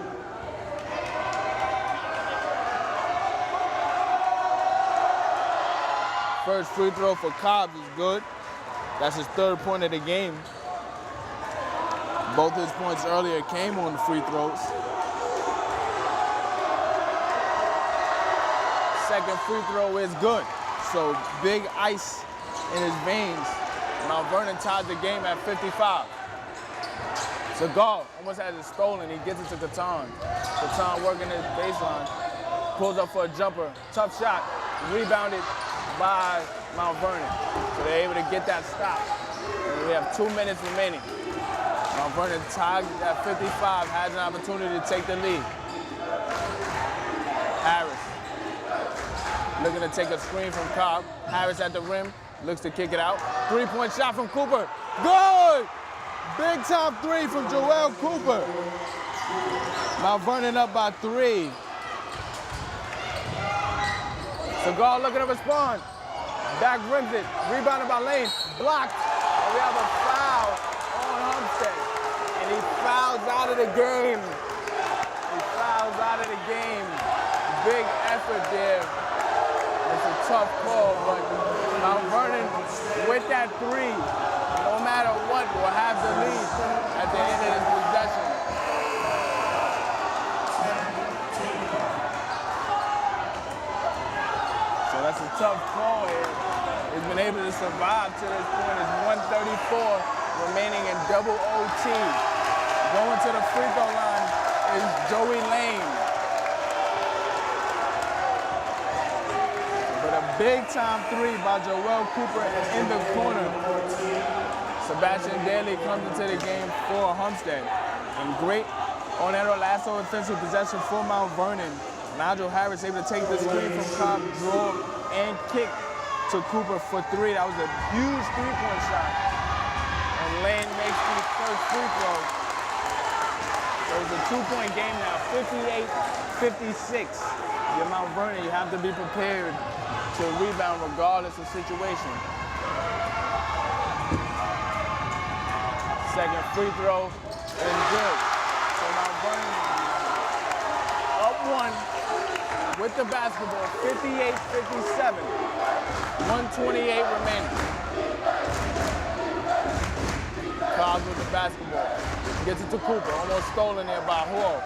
First free throw for Cobbs is good. That's his 3rd point of the game. Both his points earlier came on the free throws. Second free throw is good. So big ice in his veins. Mount Vernon tied the game at 55. Segal almost has it stolen. He gets it to Catan. Catan working his baseline. Pulls up for a jumper. Tough shot. Rebounded by Mount Vernon. So they're able to get that stop. And we have 2 minutes remaining. Mount Vernon tied at 55, has an opportunity to take the lead. looking to take a screen from Cobb. Harris at the rim, looks to kick it out. Three-point shot from Cooper. Good! Big time three from Joel Cooper. Mount Vernon up by 3. Segal looking to respond. Back rims it. Rebounded by Lane. Blocked. And we have a foul on Homestead. And he fouls out of the game. He fouls out of the game. Big effort there. It's a tough call, but Mount Vernon with that 3, no matter what, will have the lead at the end of this possession. So that's a tough call here. He's been able to survive to this point. It's 1:34 remaining in double OT. Going to the free throw line is Joey Lane. But a big time 3 by Joel Cooper in the corner. Sebastian Daly comes into the game for Homestead. And great on that last offensive possession for Mount Vernon. Nigel Harris able to take the screen from Cobb, draw, and kick to Cooper for 3. That was a huge three-point shot. And Lane makes the first free throw. So it's a 2-point game now, 58-56. You're Mount Vernon, you have to be prepared to rebound regardless of situation. Second free throw is good. So Mount Vernon up 1 with the basketball, 58-57. 1:28 remaining. Cobbs with the basketball. Gets it to Cooper, almost stolen there by Hall.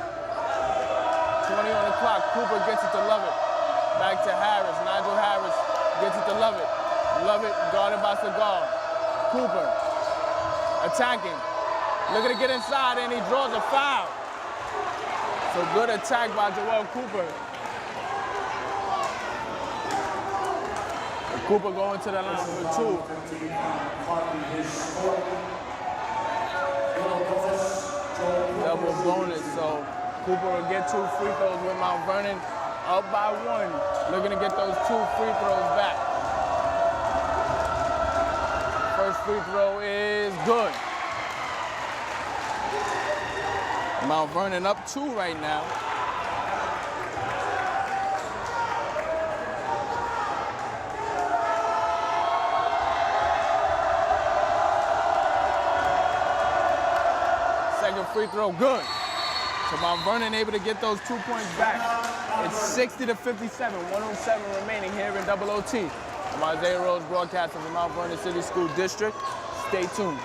20 on the clock, Cooper gets it to Lovett. Back to Harris, Nigel Harris gets it to Lovett. Lovett guarded by Segal. Cooper attacking, looking to get inside and he draws a foul. So good attack by Joel Cooper. And Cooper going to the line for 2. Double bonus, so Cooper will get 2 free throws with Mount Vernon up by 1. Looking to get those 2 free throws back. First free throw is good. Mount Vernon up 2 right now. Second free throw, good. So Mount Vernon able to get those 2 points back. It's 60-57, 107 remaining here in double OT. I'm Isaiah Rose, broadcasting from Mount Vernon City School District. Stay tuned.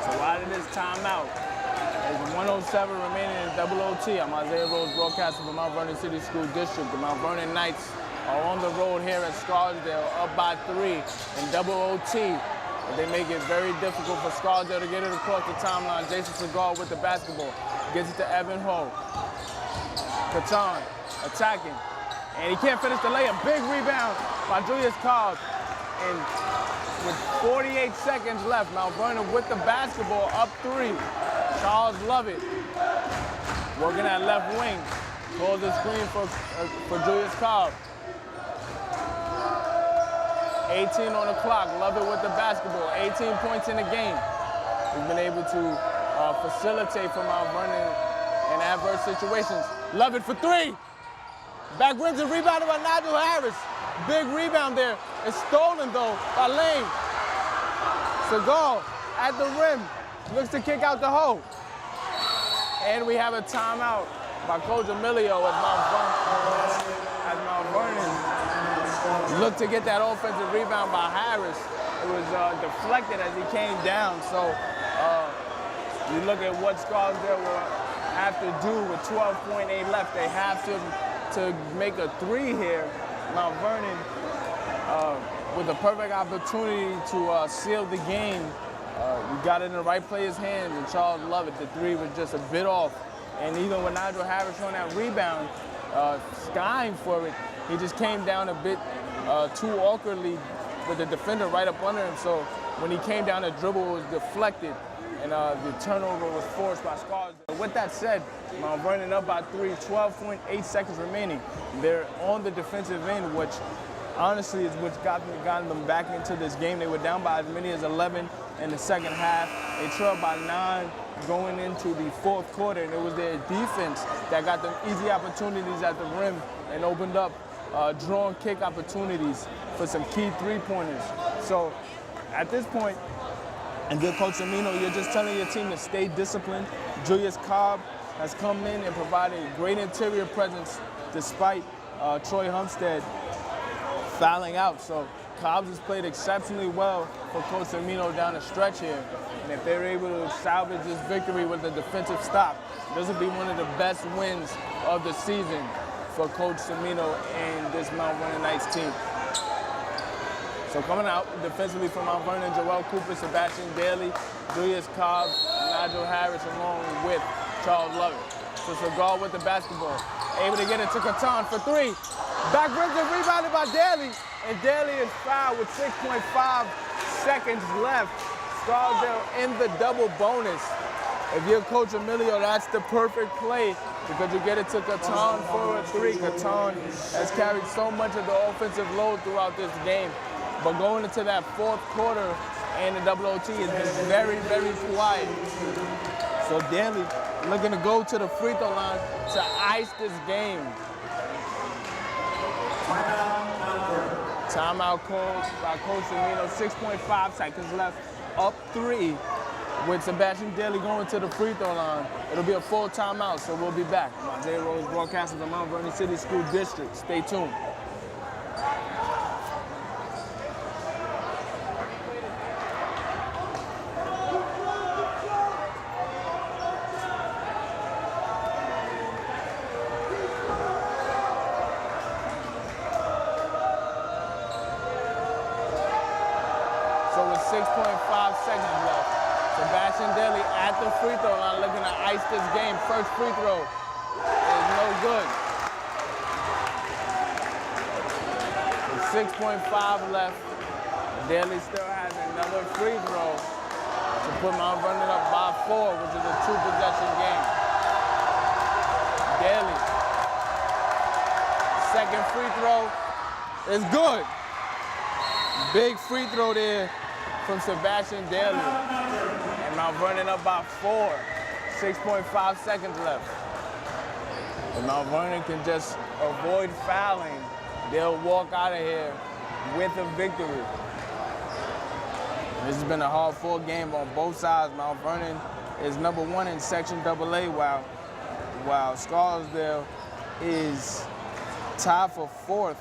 So out of this timeout, there's 107 remaining in double OT. I'm Isaiah Rose, broadcasting from Mount Vernon City School District. The Mount Vernon Knights are on the road here at Scarsdale, up by 3 in double OT. But they make it very difficult for Scarsdale to get it across the timeline. Jason Segal with the basketball. Gets it to Evan Ho. Catan attacking. And he can't finish the layup. Big rebound by Julius Cobb. And with 48 seconds left, Mount Vernon with the basketball up 3. Charles Lovett working at left wing. Pulls the screen for Julius Cobb. 18 on the clock, Lovett with the basketball, 18 points in the game. He's been able to facilitate for Mount Vernon in adverse situations. Lovett for 3. Back rims and rebounded by Nigel Harris. Big rebound there. It's stolen though by Lane. Segal at the rim, looks to kick out the hole. And we have a timeout by Coach Emilio as Mount Vernon looked to get that offensive rebound by Harris. It was deflected as he came down. So you look at what Scarsdale will have to do with 12.8 left. They have to make a 3 here. Mount Vernon with a perfect opportunity to seal the game. You got it in the right player's hands, and Charles Lovett, the 3 was just a bit off. And even with Nigel Harris on that rebound, skying for it, he just came down a bit too awkwardly with the defender right up under him. So when he came down, the dribble was deflected, and the turnover was forced by Scarsdale. With that said, Mount Vernon up by 3, 12.8 seconds remaining. They're on the defensive end, which honestly is what's gotten them back into this game. They were down by as many as 11 in the second half. They trailed by 9 going into the fourth quarter, and it was their defense that got them easy opportunities at the rim and opened up drawn kick opportunities for some key three-pointers. So at this point, and good Coach Amino, you're just telling your team to stay disciplined. Julius Cobb has come in and provided a great interior presence despite Troy Humstead fouling out. So Cobbs has played exceptionally well for Coach Amino down the stretch here. And if they're able to salvage this victory with a defensive stop, this will be one of the best wins of the season for Coach Amino and this Mount Vernon Knights team. So coming out defensively from Mount Vernon, Joel Cooper, Sebastian Daly, Julius Cobb, Nigel Harris, along with Charles Lovett. So Segal with the basketball, able to get it to Catan for 3. Back rims and rebounded by Daly, and Daly is fouled with 6.5 seconds left. Scarsdale in the double bonus. If you're Coach Emilio, that's the perfect play because you get it to Catan for a 3. Catan has carried so much of the offensive load throughout this game. But going into that fourth quarter and the double OT has been very, very quiet. So Daly looking to go to the free throw line to ice this game. Timeout called by Coach Amino, 6.5 seconds left, up 3 with Sebastian Daly going to the free throw line. It'll be a full timeout, so we'll be back. Isaiah Rose broadcasting the Mount Vernon City School District. Stay tuned. So with 6.5 seconds left, Sebastian Daly at the free throw line looking to ice this game. First free throw is no good. With 6.5 left, Daly still has another free throw to put Mount Vernon up by 4, which is a 2-possession game. Daly, second free throw is good. Big free throw there from Sebastian Daly. And Mount Vernon up by 4. 6.5 seconds left. If Mount Vernon can just avoid fouling, they'll walk out of here with a victory. This has been a hard-fought game on both sides. Mount Vernon is number 1 in Section AA, while Scarsdale is tied for 4th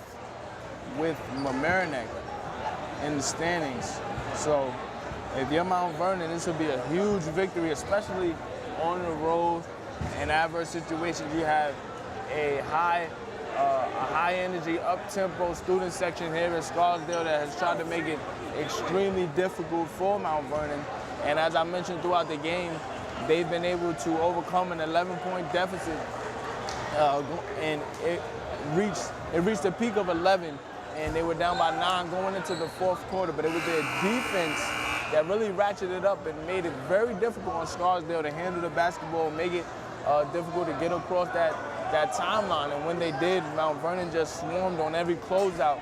with Mamaroneck in the standings. So if you're Mount Vernon, this will be a huge victory, especially on the road in adverse situations. You have a high energy, up-tempo student section here at Scarsdale that has tried to make it extremely difficult for Mount Vernon. And as I mentioned throughout the game, they've been able to overcome an 11-point deficit, and it reached a peak of 11. And they were down by 9 going into the fourth quarter, but it was their defense that really ratcheted up and made it very difficult on Scarsdale to handle the basketball, make it difficult to get across that timeline. And when they did, Mount Vernon just swarmed on every closeout,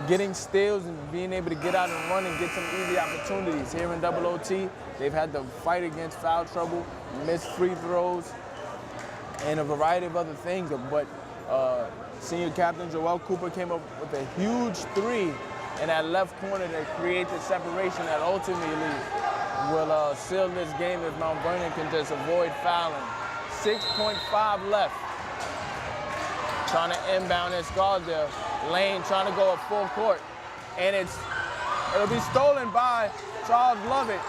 getting steals and being able to get out and run and get some easy opportunities. Here in double OT, they've had to fight against foul trouble, missed free throws, and a variety of other things. But senior captain Joel Cooper came up with a huge 3 in that left corner that creates the separation that ultimately will seal this game if Mount Vernon can just avoid fouling. 6.5 left. Trying to inbound at Scarsdale. Lane trying to go up full court. And it'll be stolen by Charles Lovett.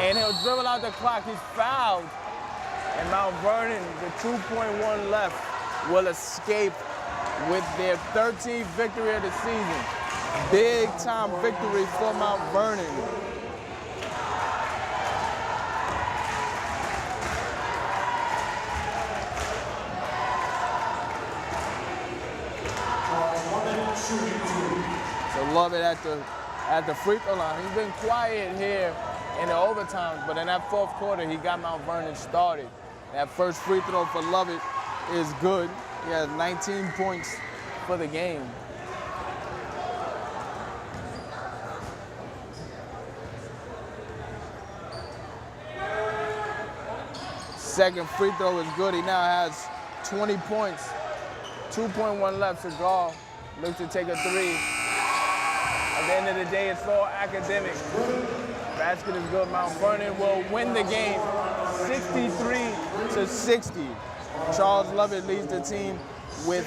And he'll dribble out the clock. He's fouled. And Mount Vernon, the 2.1 left, will escape with their 13th victory of the season. Big time victory for Mount Vernon. So Lovett at the free throw line. He's been quiet here in the overtimes, but in that fourth quarter, he got Mount Vernon started. That first free throw for Lovett is good. He has 19 points for the game. Second free throw is good. He now has 20 points. 2.1 left. Seagal looks to take a three. At the end of the day, it's all academic. Basket is good. Mount Vernon will win the game 63-60. Charles Lovett leads the team with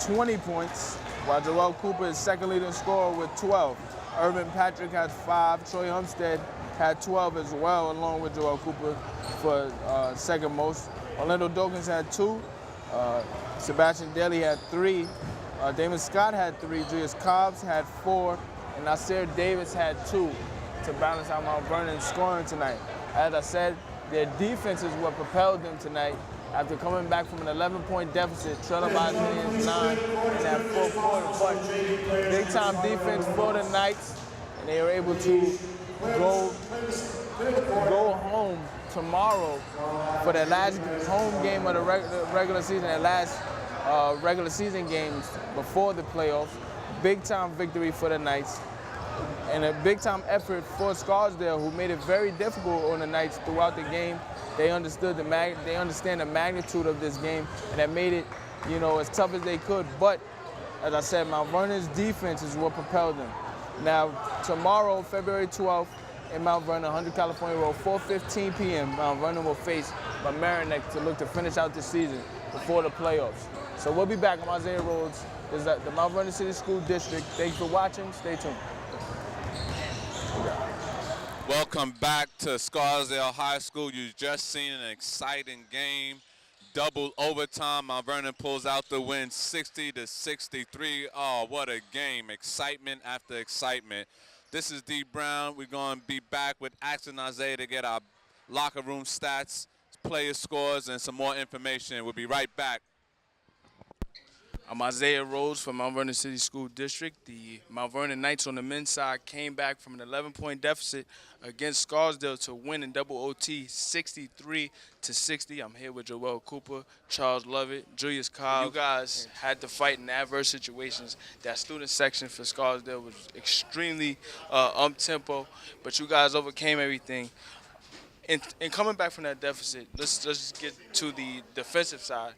20 points, while Joel Cooper is second leading scorer with 12. Irvin Patrick has 5. Troy Humstead had 12 as well, along with Joel Cooper for second most. Orlando Dawkins had 2. Sebastian Daly had 3. Damon Scott had 3. Julius Cobbs had 4. And Nasir Davis had 2 to balance out Mount Vernon's scoring tonight. As I said, their defense is what propelled them tonight after coming back from an 11-point deficit, trailing by as many as 9 in that fourth quarter. But big-time defense for the Knights, and they were able to go home tomorrow for their last home game of the regular season, their last regular season games before the playoffs. Big-time victory for the Knights, and a big-time effort for Scarsdale, who made it very difficult on the Knights throughout the game. They understand the magnitude of this game, and that made it, as tough as they could. But as I said, Mount Vernon's defense is what propelled them. Now, tomorrow, February 12th, in Mount Vernon, 100 California Road, 4:15 p.m., Mount Vernon will face Mamaroneck to look to finish out the season before the playoffs. So we'll be back on Isaiah Rhodes. This is the Mount Vernon City School District. Thanks for watching. Stay tuned. Welcome back to Scarsdale High School. You just seen an exciting game. Double overtime. Mount Vernon pulls out the win 60-63. Oh, what a game. Excitement after excitement. This is D Brown. We're going to be back with Axel and Isaiah to get our locker room stats, player scores, and some more information. We'll be right back. I'm Isaiah Rhodes from Mount Vernon City School District. The Mount Vernon Knights on the men's side came back from an 11-point deficit against Scarsdale to win in double OT 63-60. I'm here with Joel Cooper, Charles Lovett, Julius Cobb. You guys had to fight in adverse situations. That student section for Scarsdale was extremely up-tempo, but you guys overcame everything. And coming back from that deficit, let's just get to the defensive side.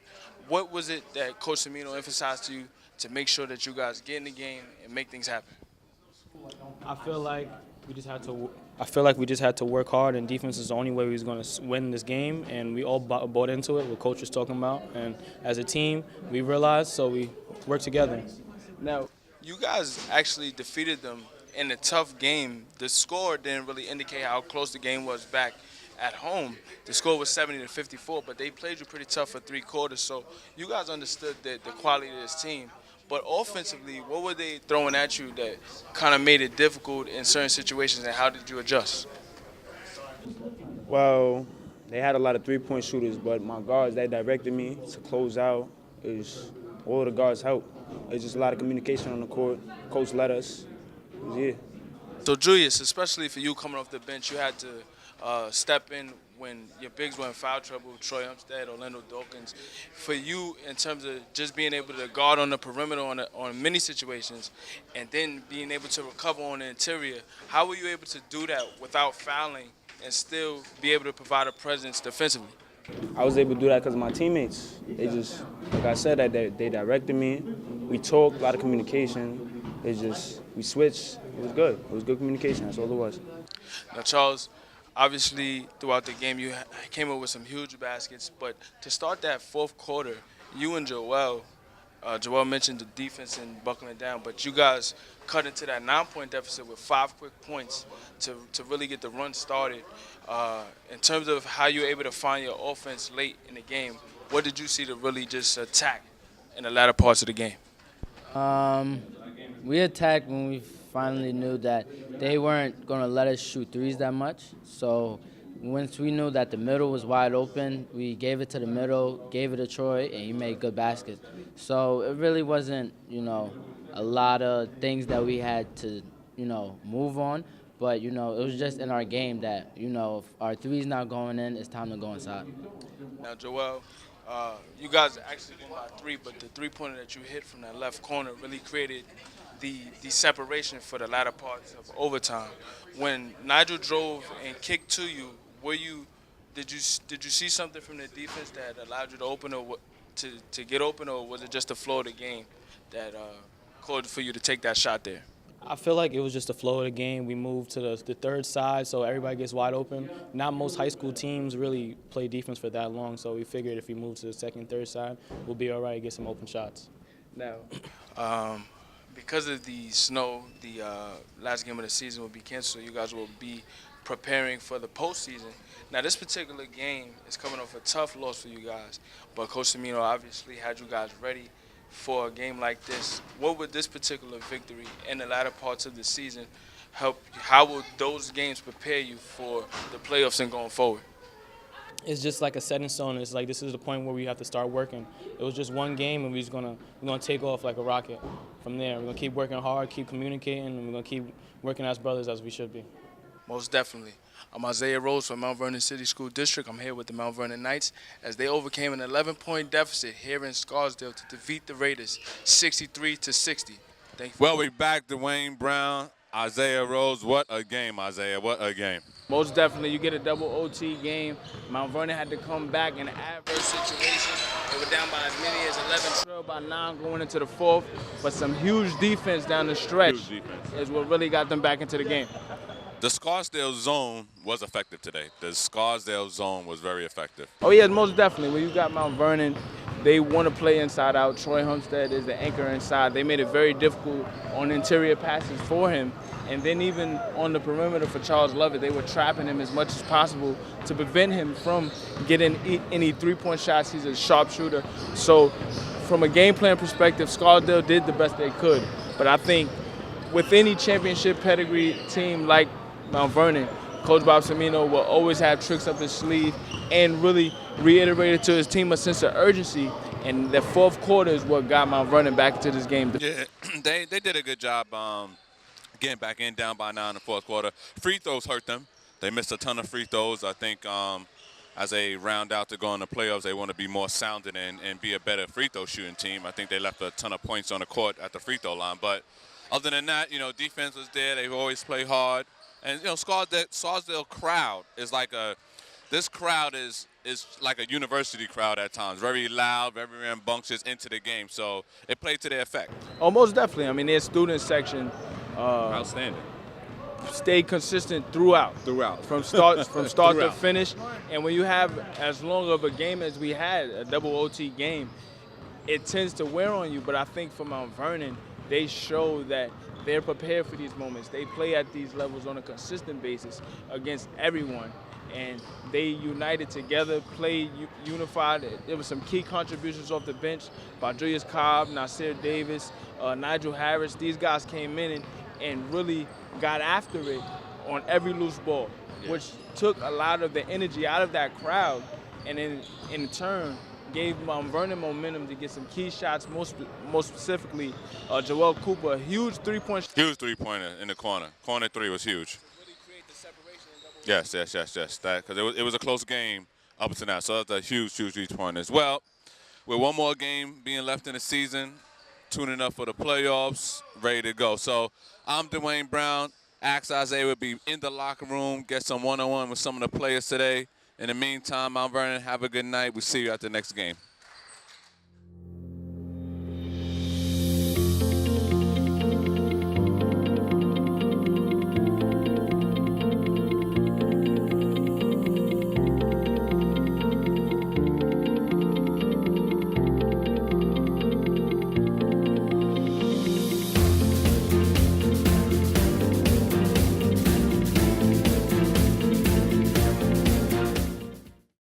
What was it that Coach Semino emphasized to you to make sure that you guys get in the game and make things happen? I feel like we just had to work hard, and defense is the only way we was going to win this game, and we all bought into it, what Coach was talking about. And as a team, we realized, so we worked together. Now, you guys actually defeated them in a tough game. The score didn't really indicate how close the game was back at home. The score was 70-54, but they played you pretty tough for 3 quarters. So you guys understood the quality of this team. But offensively, what were they throwing at you that kind of made it difficult in certain situations, and how did you adjust? Well, they had a lot of three-point shooters, but my guards, they directed me to close out. All the guards helped. It's just a lot of communication on the court. Coach led us. So Julius, especially for you coming off the bench, you had to step in when your bigs were in foul trouble, Troy Umstead, Orlando Dawkins. For you, in terms of just being able to guard on the perimeter on many situations and then being able to recover on the interior, how were you able to do that without fouling and still be able to provide a presence defensively? I was able to do that because of my teammates. They just, like I said, they directed me. We talked, a lot of communication. We switched. It was good. It was good communication. That's all it was. Now, Charles, obviously, throughout the game, you came up with some huge baskets. But to start that fourth quarter, you and Joel mentioned the defense and buckling down, but you guys cut into that 9-point deficit with 5 quick points to really get the run started. In terms of how you were able to find your offense late in the game, what did you see to really just attack in the latter parts of the game? We attacked when we finally knew that they weren't going to let us shoot threes that much. So once we knew that the middle was wide open, we gave it to the middle, gave it to Troy, and he made good baskets. So it really wasn't, a lot of things that we had to, move on. But, you know, it was just in our game that, you know, if our three's not going in, it's time to go inside. Now, Joel, you guys actually won by 3, but the three-pointer that you hit from that left corner really created the separation for the latter parts of overtime. When Nigel drove and kicked to you, did you see something from the defense that allowed you to open or to get open, or was it just the flow of the game that called for you to take that shot there? I feel like it was just the flow of the game. We moved to the third side, so everybody gets wide open. Not most high school teams really play defense for that long, so we figured if we move to the second, third side, we'll be all right, get some open shots. Now, because of the snow, the last game of the season will be canceled. You guys will be preparing for the postseason. Now, this particular game is coming off a tough loss for you guys, but Coach Semino obviously had you guys ready for a game like this. What would this particular victory in the latter parts of the season help? How will those games prepare you for the playoffs and going forward? It's just like a set in stone. It's like this is the point where we have to start working. It was just one game, and we're gonna take off like a rocket from there. We're gonna keep working hard, keep communicating, and we're gonna keep working as brothers as we should be. Most definitely. I'm Isaiah Rose from Mount Vernon City School District. I'm here with the Mount Vernon Knights as they overcame an 11-point deficit here in Scarsdale to defeat the Raiders 63-60. Thank you. Well, we back Dwayne Brown, Isaiah Rose. What a game, Isaiah. What a game. Most definitely. You get a double OT game. Mount Vernon had to come back in an adverse situation. They were down by as many as 11, trailed by 9 going into the fourth. But some huge defense down the stretch is what really got them back into the game. The Scarsdale zone was effective today. The Scarsdale zone was very effective. Oh, yeah, most definitely. When you got Mount Vernon, they want to play inside out. Troy Humstead is the anchor inside. They made it very difficult on interior passes for him. And then even on the perimeter for Charles Lovett, they were trapping him as much as possible to prevent him from getting any three-point shots. He's a sharpshooter. So from a game plan perspective, Scarsdale did the best they could. But I think with any championship pedigree team like Mount Vernon, Coach Bob Semino will always have tricks up his sleeve and really reiterated to his team a sense of urgency. And the fourth quarter is what got Mount Vernon back into this game. Yeah, they did a good job getting back in, down by 9 in the fourth quarter. Free throws hurt them. They missed a ton of free throws. I think as they round out to go in the playoffs, they want to be more sounded and be a better free throw shooting team. I think they left a ton of points on the court at the free throw line. But other than that, you know, defense was there. They've always played hard. And, you know, Scarsdale crowd is like this crowd is like a university crowd at times. Very loud, very rambunctious into the game. So it played to their effect. Oh, most definitely. I mean, their student section outstanding. Stayed consistent throughout. From start to finish. And when you have as long of a game as we had, a double OT game, it tends to wear on you. But I think for Mount Vernon, they show that they're prepared for these moments. They play at these levels on a consistent basis against everyone. And they united together, played unified. There were some key contributions off the bench by Julius Cobb, Nasir Davis, Nigel Harris. These guys came in and really got after it on every loose ball, which took a lot of the energy out of that crowd, and in turn gave Mount Vernon momentum to get some key shots, most specifically Joel Cooper, a huge three-point shot. Huge three-pointer in the corner. Corner three was huge. Yes. That because it was a close game up to now. So that's a huge 3-pointers. Well, with one more game being left in the season, tuning up for the playoffs, ready to go. So I'm Dwayne Brown. Ask Isaiah will be in the locker room, get some one-on-one with some of the players today. In the meantime, Mount Vernon, have a good night. We'll see you at the next game.